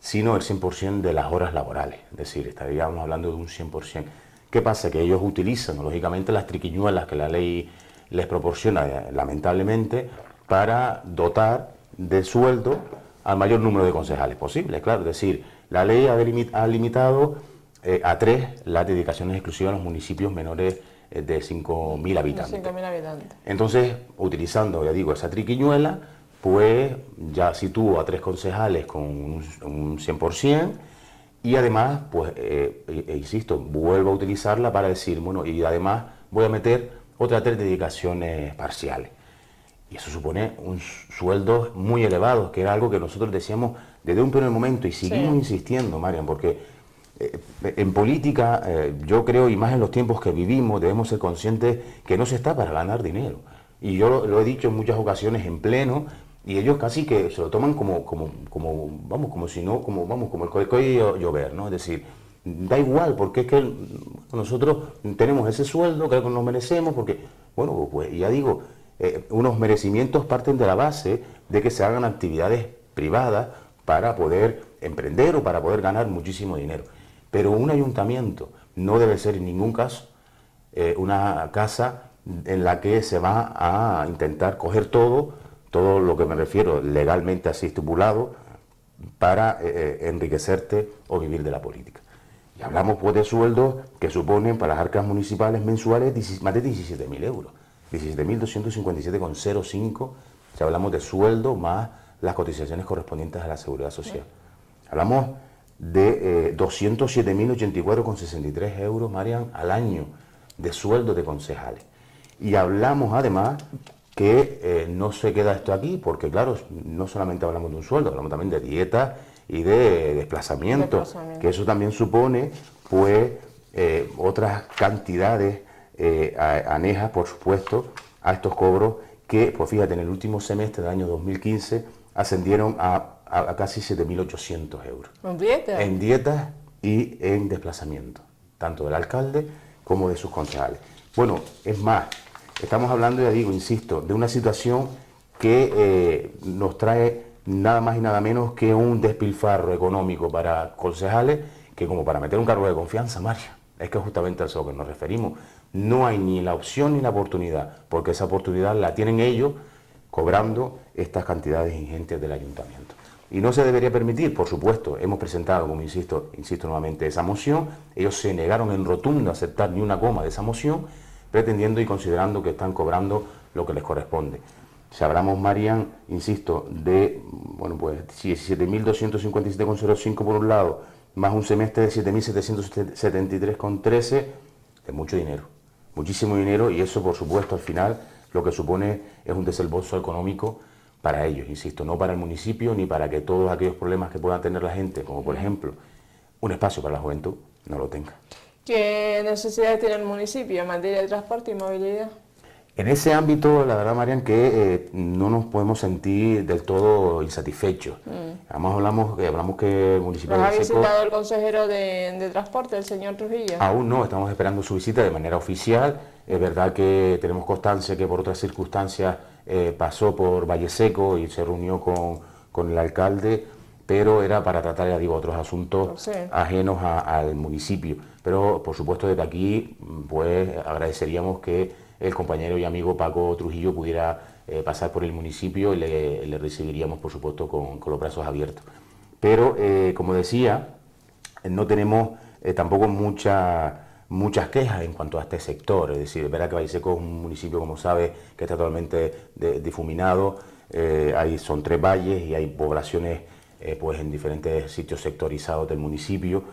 sino el 100% de las horas laborales. Es decir, estaríamos hablando de un 100%. ¿Qué pasa? Que ellos utilizan, lógicamente, las triquiñuelas que la ley les proporciona, lamentablemente, para dotar de sueldo al mayor número de concejales posible. Claro, es decir, la ley ha limitado a 3 las dedicaciones exclusivas a los municipios menores de 5.000 habitantes. 5.000 habitantes. Entonces, utilizando, ya digo, esa triquiñuela, pues ya sitúo a 3 concejales con un 100%, y además, pues, insisto, vuelvo a utilizarla para decir, bueno, y además voy a meter otras 3 dedicaciones parciales. Y eso supone un sueldo muy elevado, que era algo que nosotros decíamos desde un primer momento, y seguimos insistiendo, Marian, porque en política, yo creo, y más en los tiempos que vivimos, debemos ser conscientes que no se está para ganar dinero. Y yo lo he dicho en muchas ocasiones en pleno, y ellos casi que se lo toman como el cohete llover, ¿no? Es decir, da igual, porque es que nosotros tenemos ese sueldo, creo que nos merecemos, porque, bueno, pues ya digo, unos merecimientos parten de la base de que se hagan actividades privadas para poder emprender o para poder ganar muchísimo dinero. Pero un ayuntamiento no debe ser en ningún caso una casa en la que se va a intentar coger todo lo que me refiero legalmente así estipulado, para enriquecerte o vivir de la política. Y hablamos pues de sueldos que suponen para las arcas municipales mensuales más de 17.000 euros. 17.257,05, si hablamos de sueldo más las cotizaciones correspondientes a la Seguridad Social. Hablamos de 207.084,63 euros, Marian, al año de sueldo de concejales. Y hablamos además que no se queda esto aquí, porque claro, no solamente hablamos de un sueldo, hablamos también de dietas y de desplazamiento, que eso también supone pues otras cantidades anejas, por supuesto, a estos cobros que, pues fíjate, en el último semestre del año 2015 ascendieron a casi 7.800 euros. ¿En dietas? En dietas y en desplazamiento, tanto del alcalde como de sus concejales. Bueno, es más, estamos hablando, ya digo, insisto, de una situación que nos trae nada más y nada menos que un despilfarro económico para concejales, que como para meter un cargo de confianza, María. Es que justamente a eso que nos referimos. no hay ni la opción ni la oportunidad, porque esa oportunidad la tienen ellos cobrando estas cantidades ingentes del ayuntamiento. Y no se debería permitir, por supuesto. Hemos presentado, como insisto nuevamente, esa moción. Ellos se negaron en rotundo a aceptar ni una coma de esa moción, pretendiendo y considerando que están cobrando lo que les corresponde. Si hablamos, Marian, insisto, de 17.257,05 por un lado, más un semestre de 7.773,13, es mucho dinero, muchísimo dinero, y eso, por supuesto, al final lo que supone es un desembolso económico para ellos, insisto, no para el municipio ni para que todos aquellos problemas que puedan tener la gente, como por ejemplo un espacio para la juventud, no lo tenga. ¿Qué necesidades tiene el municipio en materia de transporte y movilidad? En ese ámbito, la verdad, Marian, que no nos podemos sentir del todo insatisfechos. Además, hablamos que el municipio ¿Los de ha Valleseco... visitado el consejero de transporte, el señor Trujillo? Aún no, estamos esperando su visita de manera oficial. Es verdad que tenemos constancia que por otras circunstancias pasó por Valleseco y se reunió con el alcalde, pero era para tratar, ya digo, otros asuntos ajenos al municipio. Pero, por supuesto, desde aquí, pues, agradeceríamos que el compañero y amigo Paco Trujillo pudiera pasar por el municipio y le recibiríamos, por supuesto, con los brazos abiertos. Pero, como decía, no tenemos tampoco muchas quejas en cuanto a este sector. Es decir, es verdad que Valleseco es un municipio, como sabe, que está totalmente difuminado. Son 3 valles y hay poblaciones pues en diferentes sitios sectorizados del municipio,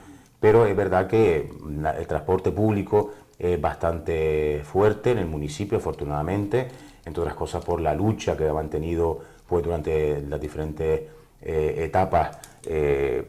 pero es verdad que el transporte público es bastante fuerte en el municipio, afortunadamente, entre otras cosas por la lucha que ha mantenido pues, durante las diferentes etapas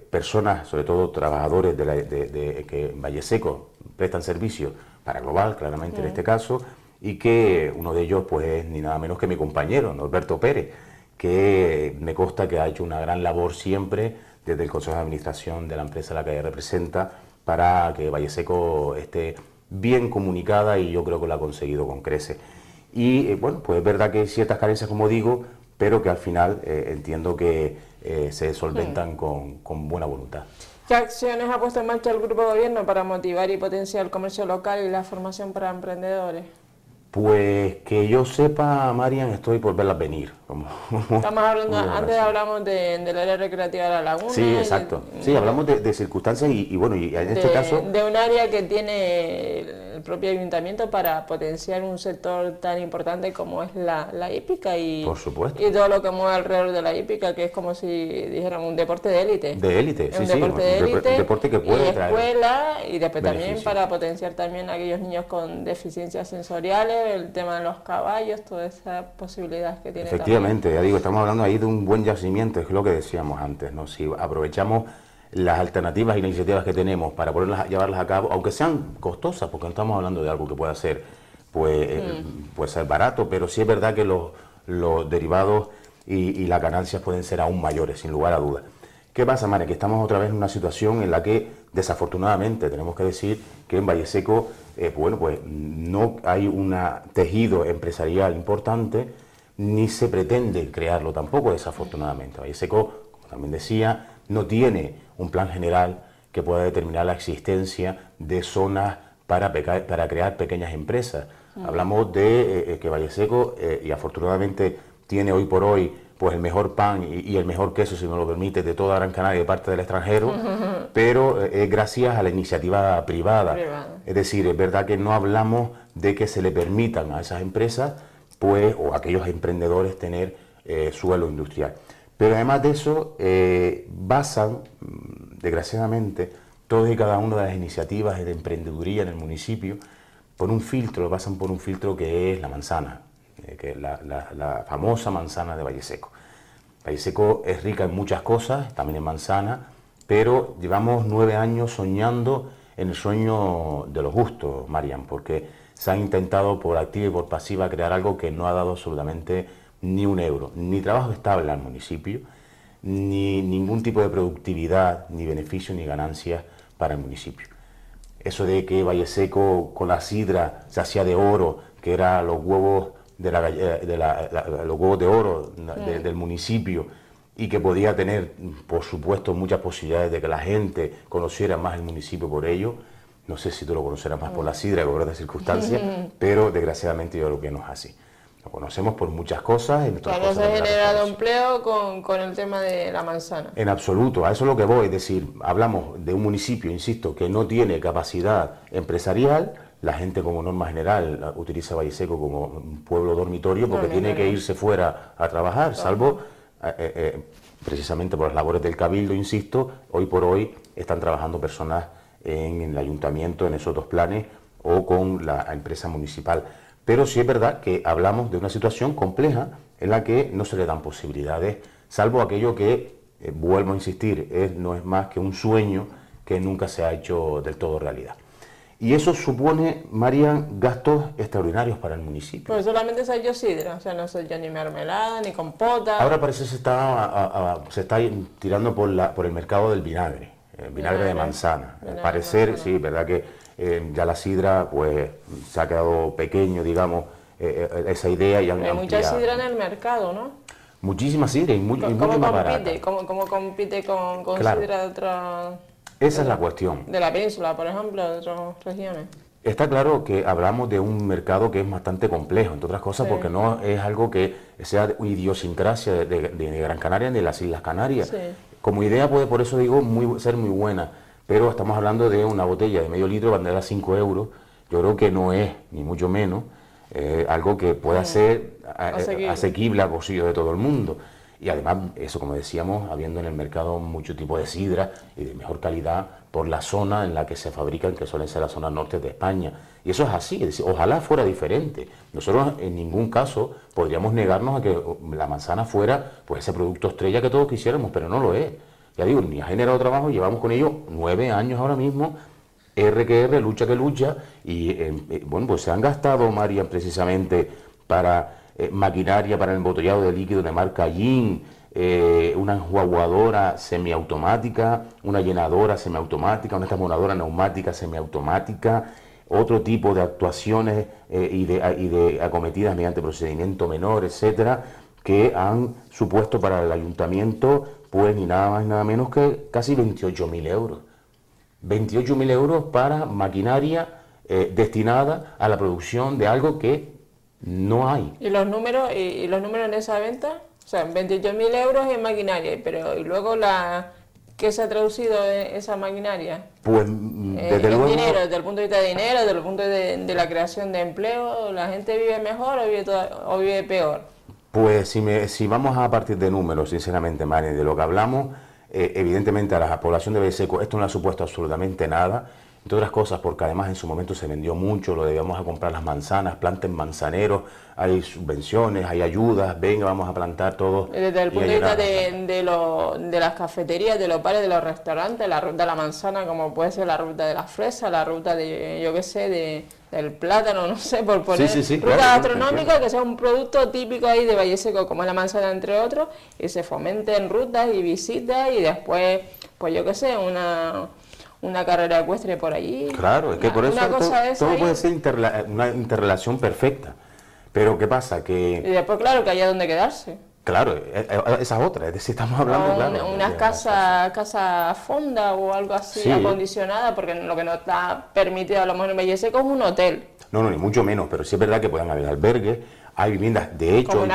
personas, sobre todo trabajadores que en Valleseco prestan servicio para Global, claramente en este caso, y que uno de ellos pues es ni nada menos que mi compañero, Norberto Pérez, que me consta que ha hecho una gran labor siempre desde el Consejo de Administración de la empresa a la que ella representa para que Valleseco esté bien comunicada, y yo creo que lo ha conseguido con creces. Y bueno, pues es verdad que hay ciertas carencias, como digo, pero que al final entiendo que se solventan con buena voluntad. ¿Qué acciones ha puesto en marcha el Grupo de Gobierno para motivar y potenciar el comercio local y la formación para emprendedores? Pues que yo sepa, Marian, estoy por verlas venir. Estamos hablando, antes hablamos del área recreativa de la laguna. Sí, exacto. Sí, hablamos de circunstancias y bueno, y en este caso... De un área que tiene el propio ayuntamiento para potenciar un sector tan importante como es la hípica y, por supuesto, y todo lo que mueve alrededor de la hípica, que es como si dijéramos un deporte de élite. De élite, sí, un deporte de élite, un deporte que puede traer escuela, y después beneficio. También para potenciar también a aquellos niños con deficiencias sensoriales, el tema de los caballos, todas esas posibilidades que tiene. Efectivamente, ya digo, estamos hablando ahí de un buen yacimiento, es lo que decíamos antes, ¿no? Si aprovechamos las alternativas y las iniciativas que tenemos para llevarlas a cabo, aunque sean costosas, porque no estamos hablando de algo que pueda ser, puede ser barato, pero sí es verdad que los derivados y las ganancias pueden ser aún mayores, sin lugar a dudas. ¿Qué pasa, María? Que estamos otra vez en una situación en la que, desafortunadamente, tenemos que decir que en Valleseco, pues no hay un tejido empresarial importante, ni se pretende crearlo tampoco, desafortunadamente. Valleseco, como también decía, no tiene un plan general que pueda determinar la existencia de zonas para crear pequeñas empresas. Hablamos de que Valleseco, y afortunadamente tiene hoy por hoy pues el mejor pan y el mejor queso, si me lo permite, de toda Gran Canaria y de parte del extranjero, pero es gracias a la iniciativa privada. Es decir, es verdad que no hablamos de que se le permitan a esas empresas, pues, o a aquellos emprendedores tener suelo industrial. Pero además de eso, basan, desgraciadamente, todas y cada una de las iniciativas de emprendeduría en el municipio por un filtro, lo basan por un filtro que es la manzana, que es la famosa manzana de Valleseco. Valleseco es rica en muchas cosas, también en manzana, pero llevamos 9 años soñando en el sueño de los justos, Marian, porque se ha intentado por activa y por pasiva crear algo que no ha dado absolutamente ni un euro, ni trabajo estable al municipio, ni ningún tipo de productividad, ni beneficio, ni ganancias para el municipio. Eso de que Valleseco con la sidra se hacía de oro, que eran los huevos los huevos de oro del municipio, y que podía tener, por supuesto, muchas posibilidades de que la gente conociera más el municipio por ello, No sé si tú lo conocerás más por la sidra que por otras circunstancias, pero desgraciadamente yo creo que no es así. Lo conocemos por muchas cosas. Claro, se ha generado empleo con el tema de la manzana. En absoluto, a eso es lo que voy, es decir, hablamos de un municipio, insisto, que no tiene capacidad empresarial. La gente como norma general utiliza Valle Seco como un pueblo dormitorio porque tiene que irse fuera a trabajar, salvo precisamente por las labores del Cabildo, insisto, hoy por hoy están trabajando personas en el ayuntamiento, en esos 2 planes o con la empresa municipal. Pero sí es verdad que hablamos de una situación compleja en la que no se le dan posibilidades, salvo aquello que, vuelvo a insistir, no es más que un sueño que nunca se ha hecho del todo realidad. Y eso supone, Marian, gastos extraordinarios para el municipio. Pues solamente se ha hecho sidra, o sea, no se ha hecho ni mermelada, ni compota. Ahora parece que se está tirando por el mercado del vinagre, vinagre de manzana. Al parecer, sí, es verdad que ya la sidra pues se ha quedado pequeño, digamos, esa idea y han Hay mucha sidra en el mercado, ¿no? Muchísima sidra y mucho más barata. ¿Cómo compite con claro. sidra de otras... Esa es la cuestión. De la península, por ejemplo, de otras regiones. Está claro que hablamos de un mercado que es bastante complejo, entre otras cosas, porque no es algo que sea idiosincrasia de Gran Canaria ni de las Islas Canarias. Sí. Como idea puede, por eso digo, ser muy buena, pero estamos hablando de una botella de medio litro, bandera a 5 euros, yo creo que no es, ni mucho menos, algo que pueda ser asequible al bolsillo de todo el mundo. Y además, eso como decíamos, habiendo en el mercado mucho tipo de sidra y de mejor calidad por la zona en la que se fabrican, que suelen ser las zonas norte de España. Y eso es así, es decir, ojalá fuera diferente. Nosotros en ningún caso podríamos negarnos a que la manzana fuera pues ese producto estrella que todos quisiéramos, pero no lo es. Ya digo, ni ha generado trabajo, llevamos con ello 9 años ahora mismo, R que R, lucha que lucha, y bueno, pues se han gastado, Marian, precisamente para maquinaria para el embotellado de líquido de marca Yin, una enjuaguadora semiautomática, una llenadora semiautomática, una taponadora neumática semiautomática, otro tipo de actuaciones y de acometidas mediante procedimiento menor, etcétera, que han supuesto para el ayuntamiento pues ni nada más ni nada menos que casi 28.000 euros. 28.000 euros para maquinaria destinada a la producción de algo que no hay. ¿Y los números en esa venta? O sea, 28.000 euros en maquinaria, pero ¿y luego qué se ha traducido en esa maquinaria? Pues desde luego... dinero, desde el punto de vista de dinero, desde el punto de la creación de empleo, ¿la gente vive mejor o vive peor? Pues si vamos a partir de números, sinceramente, Mari, de lo que hablamos, evidentemente a la población de Valle Seco esto no le ha supuesto absolutamente nada. Entre otras cosas, porque además en su momento se vendió mucho, lo debíamos a comprar las manzanas, planten manzaneros, hay subvenciones, hay ayudas, venga, vamos a plantar todo. Desde el punto de vista de las cafeterías, de los bares, de los restaurantes, la ruta de la manzana, como puede ser la ruta de la fresa, la ruta de, yo qué sé, del plátano, no sé, por poner ruta gastronómica, que sea un producto típico ahí de Valle Seco, como es la manzana, entre otros, y se fomenten rutas y visitas y después, pues yo qué sé, una carrera ecuestre por allí. Claro, es que por eso todo puede ser una interrelación perfecta. Pero ¿qué pasa? Que... Y después, claro, que haya donde quedarse. Claro, esa es otra, es decir, estamos hablando, claro... Una casa fonda o algo así, acondicionada, porque lo que no está permitido a lo mejor en Valle Seco es un hotel. No, ni mucho menos, pero sí es verdad que pueden haber albergues, hay viviendas, de hecho, como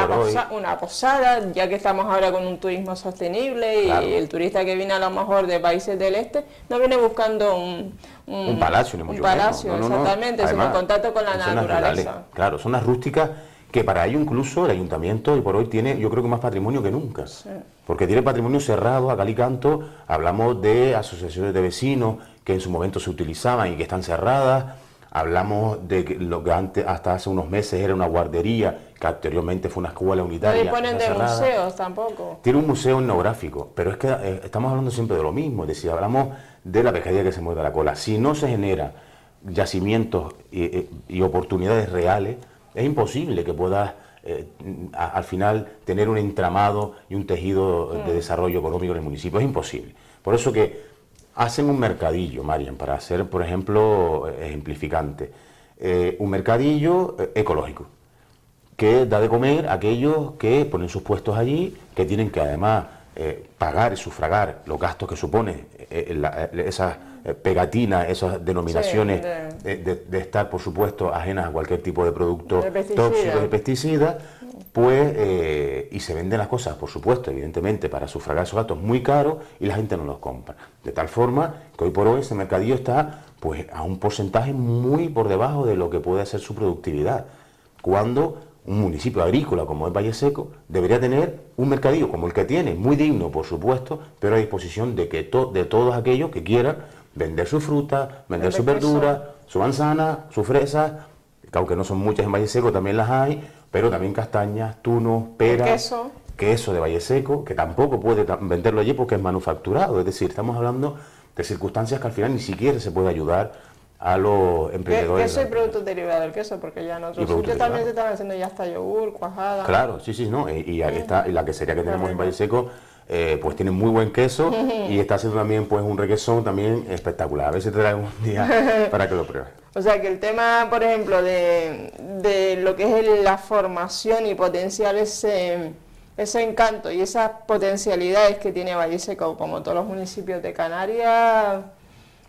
una posada, ya que estamos ahora con un turismo sostenible y el turista que viene a lo mejor de países del este no viene buscando un palacio, ni mucho menos. Exactamente, sino en contacto con la naturaleza. Claro, zonas rústicas que para ello incluso el ayuntamiento hoy por hoy tiene, yo creo que más patrimonio que nunca, porque tiene patrimonio cerrado a cal y canto. Hablamos de asociaciones de vecinos que en su momento se utilizaban y que están cerradas. Hablamos de que lo que antes, hasta hace unos meses era una guardería, que anteriormente fue una escuela unitaria. No disponen de museos tampoco. Tiene un museo etnográfico, pero es que estamos hablando siempre de lo mismo, es decir, hablamos de la pescadilla que se muerde la cola. Si no se genera yacimientos y oportunidades reales, es imposible que puedas al final tener un entramado y un tejido de desarrollo económico en el municipio. Es imposible. Por eso que hacen un mercadillo, Marian, para hacer, por ejemplo, ejemplificante, un mercadillo ecológico, que da de comer a aquellos que ponen sus puestos allí, que tienen que además pagar y sufragar los gastos que supone esas pegatinas, esas denominaciones de estar, por supuesto, ajenas a cualquier tipo de producto tóxico, de pesticida, pues, y se venden las cosas, por supuesto, evidentemente, para sufragar esos gastos muy caros y la gente no los compra. De tal forma que hoy por hoy ese mercadillo está pues a un porcentaje muy por debajo de lo que puede ser su productividad, cuando un municipio agrícola como es Valle Seco debería tener un mercadillo como el que tiene, muy digno por supuesto, pero a disposición de todos aquellos que quieran vender su fruta, vender sus verduras, su manzana, su fresa, que aunque no son muchas en Valle Seco también las hay, pero también castañas, tunos, peras, queso de Valle Seco, que tampoco puede venderlo allí porque es manufacturado, es decir, estamos hablando de circunstancias que al final ni siquiera se puede ayudar a los emprendedores. Queso y productos derivados del queso, porque ya en otros sitios también se están haciendo ya hasta yogur, cuajada. Claro, sí, ¿no? Y ahí está, y la quesería que tenemos en Valle Seco, pues tiene muy buen queso y está haciendo también pues un requesón también espectacular. A ver si te traigo un día para que lo pruebes. O sea que el tema, por ejemplo, de lo que es la formación y potenciar ese encanto y esas potencialidades que tiene Valle Seco, como todos los municipios de Canarias,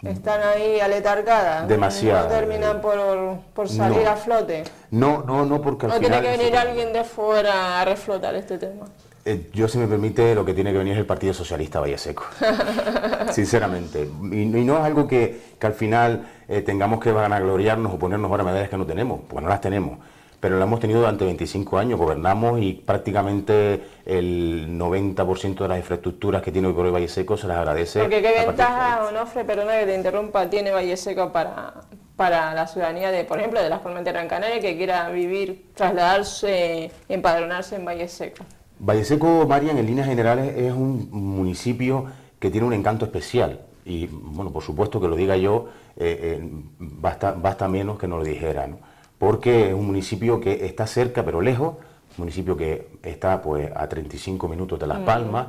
están ahí aletargadas. Demasiado. No terminan por salir a flote. No, porque al final... ¿No tiene que venir alguien de fuera a reflotar este tema? Yo, si me permite, lo que tiene que venir es el Partido Socialista Valle Seco, sinceramente. Y no es algo que al final tengamos que vanagloriarnos o ponernos ahora medallas que no tenemos, porque no las tenemos. Pero lo hemos tenido durante 25 años, gobernamos y prácticamente el 90% de las infraestructuras que tiene hoy por hoy Valle Seco se las agradece. Porque qué ventaja, Onofre, perdona que te interrumpa, tiene Valle Seco para la ciudadanía de, por ejemplo, de la Formentera en Canarias que quiera vivir, trasladarse, empadronarse en Valle Seco. Valle Seco, Marian, en líneas generales es un municipio que tiene un encanto especial y, bueno, por supuesto que lo diga yo, basta menos que no lo dijera, ¿no? Porque es un municipio que está cerca pero lejos, un municipio que está pues a 35 minutos de Las Palmas,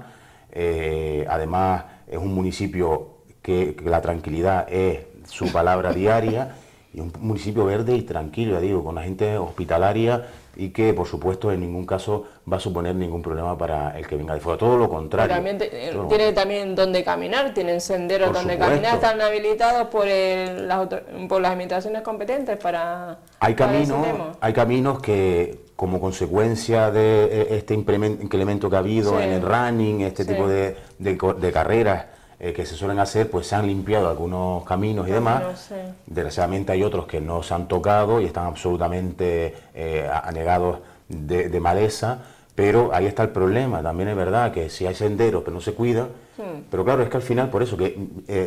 además es un municipio que la tranquilidad es su palabra diaria y un municipio verde y tranquilo, ya digo, con la gente hospitalaria y que por supuesto en ningún caso va a suponer ningún problema para el que venga de fuera, todo lo contrario. También tiene también donde caminar, tienen senderos donde caminar, están habilitados por las administraciones competentes para... Hay caminos que como consecuencia de este incremento que ha habido en el running, este tipo de carreras que se suelen hacer, pues se han limpiado algunos caminos y demás. Desgraciadamente hay otros que no se han tocado y están absolutamente anegados de maleza, pero ahí está el problema. También es verdad que si hay senderos pero no se cuidan, pero claro, es que al final por eso que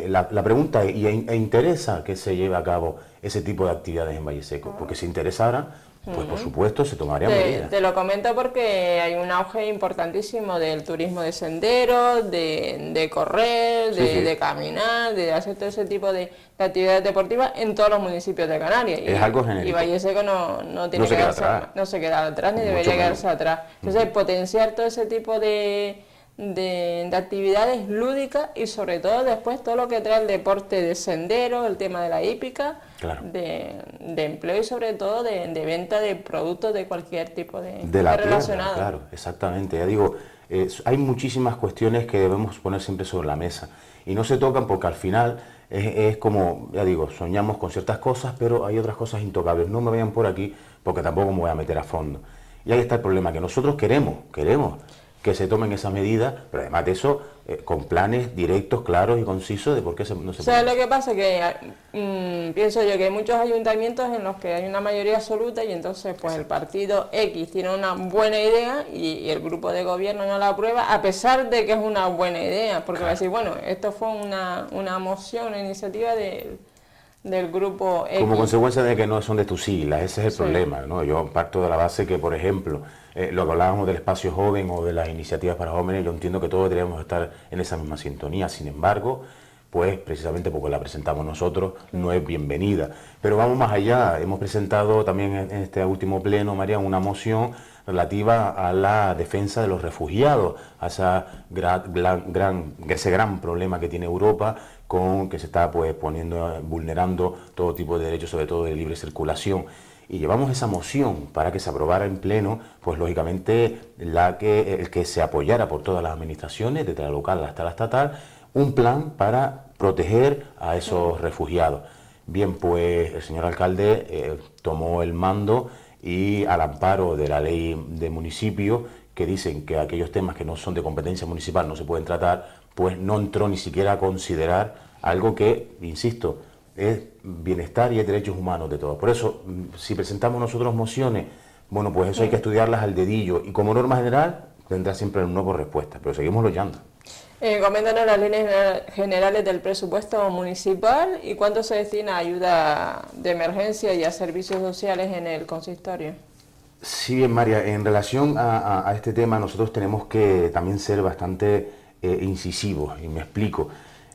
la pregunta es, ¿e interesa que se lleve a cabo ese tipo de actividades en Valle Seco? Porque si interesara, pues por supuesto se tomaría medidas. Te lo comento porque hay un auge importantísimo del turismo de senderos, de correr, de caminar, de hacer todo ese tipo de actividades deportivas en todos los municipios de Canarias. Es algo genérico. Y Valle Seco no se queda atrás ni debería quedarse atrás. Entonces potenciar todo ese tipo de actividades lúdicas y sobre todo después todo lo que trae el deporte de sendero, el tema de la hípica, de empleo y sobre todo de venta de productos de cualquier tipo de relacionado. Claro, exactamente. Ya digo, hay muchísimas cuestiones que debemos poner siempre sobre la mesa y no se tocan porque al final es como, ya digo, soñamos con ciertas cosas, pero hay otras cosas intocables. No me vayan por aquí porque tampoco me voy a meter a fondo. Y ahí está el problema, que nosotros queremos que se tomen esas medidas, pero además de eso, con planes directos, claros y concisos de por qué no se puede. ¿Sabes lo que pasa? Que pienso yo que hay muchos ayuntamientos en los que hay una mayoría absoluta y entonces pues el partido X tiene una buena idea y el grupo de gobierno no la aprueba, a pesar de que es una buena idea, porque va a decir, bueno, esto fue una moción, una iniciativa del grupo X. Como consecuencia de que no son de tus siglas, ese es el problema, ¿no? Yo parto de la base que, por ejemplo, lo que hablábamos del espacio joven o de las iniciativas para jóvenes, yo entiendo que todos deberíamos estar en esa misma sintonía, sin embargo, pues precisamente porque la presentamos nosotros, no es bienvenida. Pero vamos más allá, hemos presentado también en este último pleno, María, una moción relativa a la defensa de los refugiados, a ese gran problema que tiene Europa, con que se está pues vulnerando todo tipo de derechos, sobre todo de libre circulación. y llevamos esa moción para que se aprobara en pleno, pues lógicamente el que se apoyara por todas las administraciones, desde la local hasta la estatal, un plan para proteger a esos refugiados. Bien, pues el señor alcalde tomó el mando y al amparo de la ley de municipio, que dicen que aquellos temas que no son de competencia municipal no se pueden tratar, pues no entró ni siquiera a considerar algo que, insisto, es bienestar y es derechos humanos de todos. Por eso, si presentamos nosotros mociones, bueno, pues eso hay que estudiarlas al dedillo y como norma general tendrá siempre un no por respuesta, pero seguimos luchando. Coméntanos las líneas generales del presupuesto municipal y cuánto se destina a ayuda de emergencia y a servicios sociales en el consistorio. Sí, bien, María, en relación a este tema nosotros tenemos que también ser bastante incisivos, y me explico.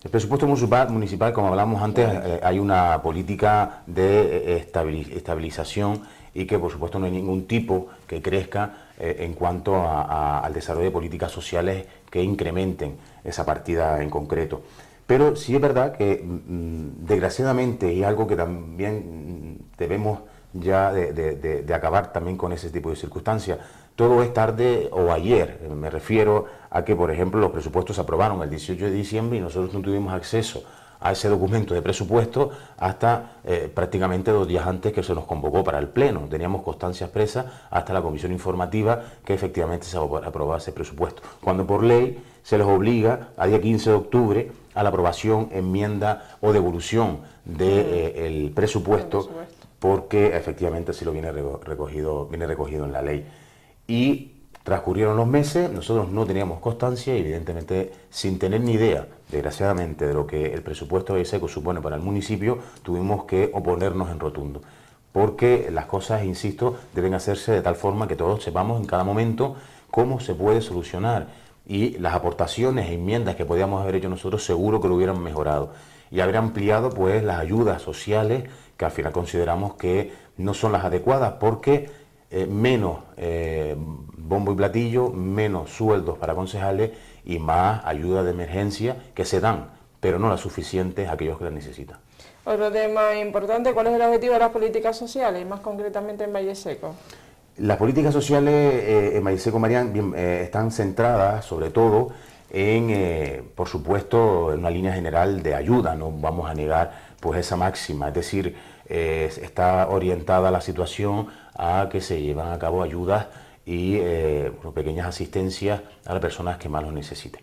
El presupuesto municipal, como hablamos antes, hay una política de estabilización y que por supuesto no hay ningún tipo que crezca en cuanto al desarrollo de políticas sociales que incrementen esa partida en concreto. Pero sí es verdad que desgraciadamente, y algo que también debemos ya de acabar también con ese tipo de circunstancias, todo es tarde o ayer. Me refiero a que, por ejemplo, los presupuestos se aprobaron el 18 de diciembre y nosotros no tuvimos acceso a ese documento de presupuesto hasta prácticamente 2 días antes que se nos convocó para el Pleno. Teníamos constancia expresa hasta la comisión informativa que efectivamente se aprobase el presupuesto. Cuando por ley se les obliga a día 15 de octubre a la aprobación, enmienda o devolución del presupuesto, porque efectivamente así lo viene recogido en la ley. Y transcurrieron los meses, nosotros no teníamos constancia y evidentemente sin tener ni idea, desgraciadamente, de lo que el presupuesto de ISECO supone para el municipio, tuvimos que oponernos en rotundo. Porque las cosas, insisto, deben hacerse de tal forma que todos sepamos en cada momento cómo se puede solucionar. Y las aportaciones e enmiendas que podíamos haber hecho nosotros seguro que lo hubieran mejorado. Y haber ampliado pues las ayudas sociales que al final consideramos que no son las adecuadas porque menos bombo y platillo, menos sueldos para concejales y más ayuda de emergencia que se dan, pero no las suficientes a aquellos que las necesitan. Otro tema importante, ¿cuál es el objetivo de las políticas sociales, más concretamente en Valle Seco? Las políticas sociales en Valle Seco, Marián, están centradas sobre todo en, por supuesto, en una línea general de ayuda, no vamos a negar pues esa máxima, es decir, está orientada la situación a que se llevan a cabo ayudas y pequeñas asistencias a las personas que más lo necesiten.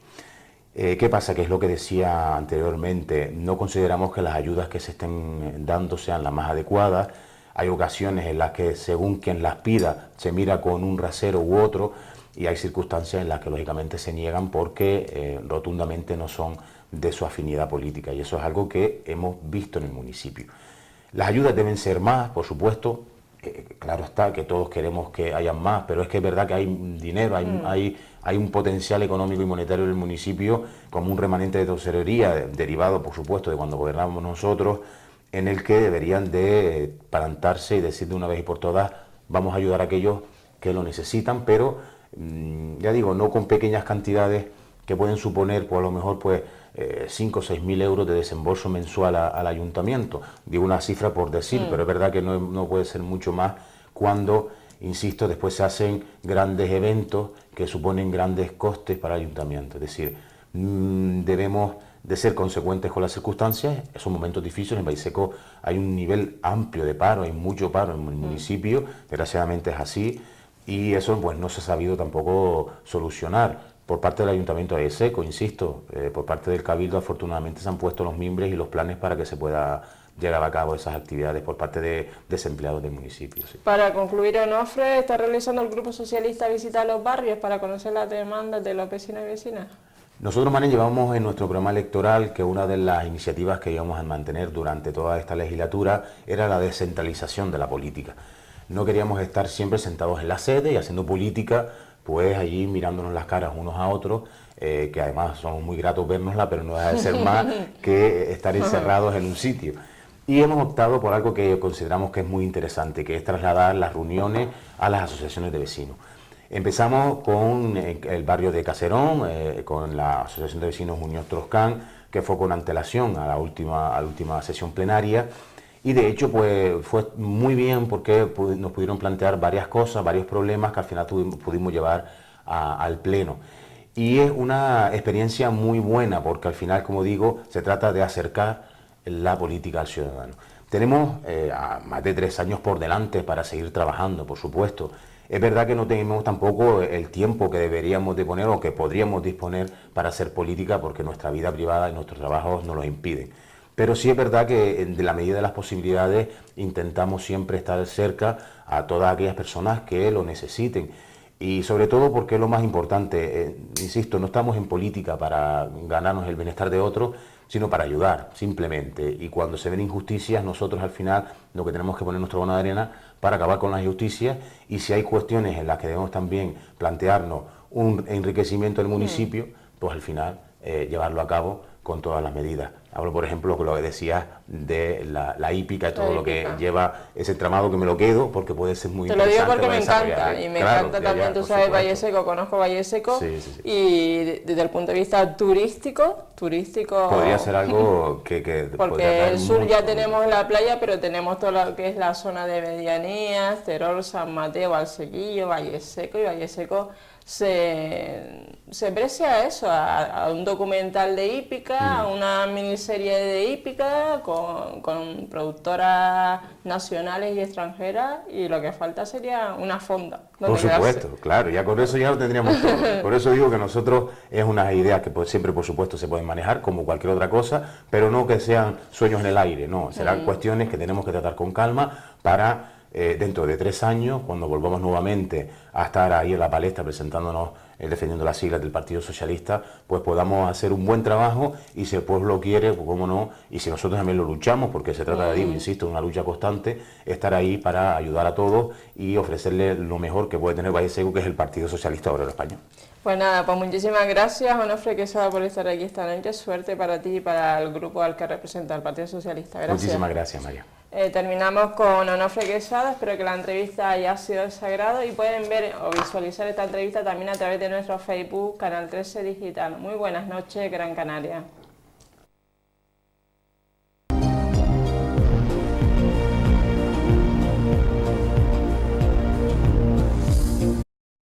¿Qué pasa? Que es lo que decía anteriormente, no consideramos que las ayudas que se estén dando sean las más adecuadas. Hay ocasiones en las que según quien las pida se mira con un rasero u otro y hay circunstancias en las que lógicamente se niegan porque rotundamente no son de su afinidad política y eso es algo que hemos visto en el municipio. Las ayudas deben ser más, por supuesto, claro está que todos queremos que haya más, pero es que es verdad que hay dinero, hay un potencial económico y monetario del municipio como un remanente de tesorería derivado, por supuesto, de cuando gobernamos nosotros, en el que deberían de plantarse y decir de una vez y por todas, vamos a ayudar a aquellos que lo necesitan, pero ya digo, no con pequeñas cantidades que pueden suponer, pues a lo mejor, pues 5 o 6 mil euros de desembolso mensual al ayuntamiento. Digo una cifra por decir, pero es verdad que no puede ser mucho más cuando, insisto, después se hacen grandes eventos que suponen grandes costes para el ayuntamiento. Es decir, debemos de ser consecuentes con las circunstancias. Son momentos difíciles. En Valle Seco hay un nivel amplio de paro, hay mucho paro en el municipio, desgraciadamente es así, y eso pues no se ha sabido tampoco solucionar. Por parte del Ayuntamiento de Valle Seco, insisto, por parte del Cabildo afortunadamente se han puesto los mimbres y los planes para que se pueda llevar a cabo esas actividades por parte de desempleados del municipio. Sí. Para concluir, Onofre, ¿está realizando el Grupo Socialista visita a los barrios para conocer las demandas de los vecinos y vecinas? Nosotros, María, llevamos en nuestro programa electoral que una de las iniciativas que íbamos a mantener durante toda esta legislatura era la descentralización de la política. No queríamos estar siempre sentados en la sede y haciendo política pues allí mirándonos las caras unos a otros, que además son muy gratos vernosla, pero no deja de ser más que estar encerrados en un sitio. Y hemos optado por algo que consideramos que es muy interesante, que es trasladar las reuniones a las asociaciones de vecinos. Empezamos con el barrio de Caserón, con la Asociación de Vecinos Muñoz Troscán, que fue con antelación a la última sesión plenaria, Y de hecho pues fue muy bien porque nos pudieron plantear varias cosas, varios problemas que al final pudimos llevar al Pleno. Y es una experiencia muy buena porque al final, como digo, se trata de acercar la política al ciudadano. Tenemos más de 3 años por delante para seguir trabajando, por supuesto. Es verdad que no tenemos tampoco el tiempo que deberíamos de poner o que podríamos disponer para hacer política porque nuestra vida privada y nuestros trabajos nos lo impiden. Pero sí es verdad que en la medida de las posibilidades intentamos siempre estar cerca a todas aquellas personas que lo necesiten. Y sobre todo porque es lo más importante, insisto, no estamos en política para ganarnos el bienestar de otros, sino para ayudar, simplemente. Y cuando se ven injusticias, nosotros al final lo que tenemos que poner nuestro grano de arena para acabar con las injusticias, y si hay cuestiones en las que debemos también plantearnos un enriquecimiento del municipio, pues al final llevarlo a cabo con todas las medidas. Hablo, por ejemplo, con lo que decías de la hípica y todo lo que lleva ese entramado, que me lo quedo porque puede ser muy interesante. Te lo digo porque me encanta, y me encanta también, tú sabes, Valle Seco, conozco Valle Seco, y desde el punto de vista turístico... Podría ser algo que porque el sur ya tenemos la playa, pero tenemos todo lo que es la zona de medianías, Terol, San Mateo, Valsequillo, Valle Seco, y Valle Seco se precia eso, a un documental de hípica, a una miniserie de hípica con productoras nacionales y extranjeras, y lo que falta sería una fonda. Por supuesto, claro, ya con eso ya lo tendríamos todo. Por eso digo que nosotros es unas ideas que siempre, por supuesto, se pueden manejar como cualquier otra cosa, pero no que sean sueños en el aire, no, serán cuestiones que tenemos que tratar con calma para... dentro de 3 años, cuando volvamos nuevamente a estar ahí en la palestra presentándonos, defendiendo las siglas del Partido Socialista, pues podamos hacer un buen trabajo, y si el pueblo quiere, pues cómo no, y si nosotros también lo luchamos, porque se trata, digo, insisto, de una lucha constante, estar ahí para ayudar a todos y ofrecerle lo mejor que puede tener Valle Seco, que es el Partido Socialista Obrero Español. Pues nada, pues muchísimas gracias, Onofre Quesada, por estar aquí esta noche. Suerte para ti y para el grupo al que representa el Partido Socialista. Gracias. Muchísimas gracias, María. Terminamos con Onofre Quesada, espero que la entrevista haya sido de su agrado, y pueden ver o visualizar esta entrevista también a través de nuestro Facebook, Canal 13 Digital. Muy buenas noches, Gran Canaria.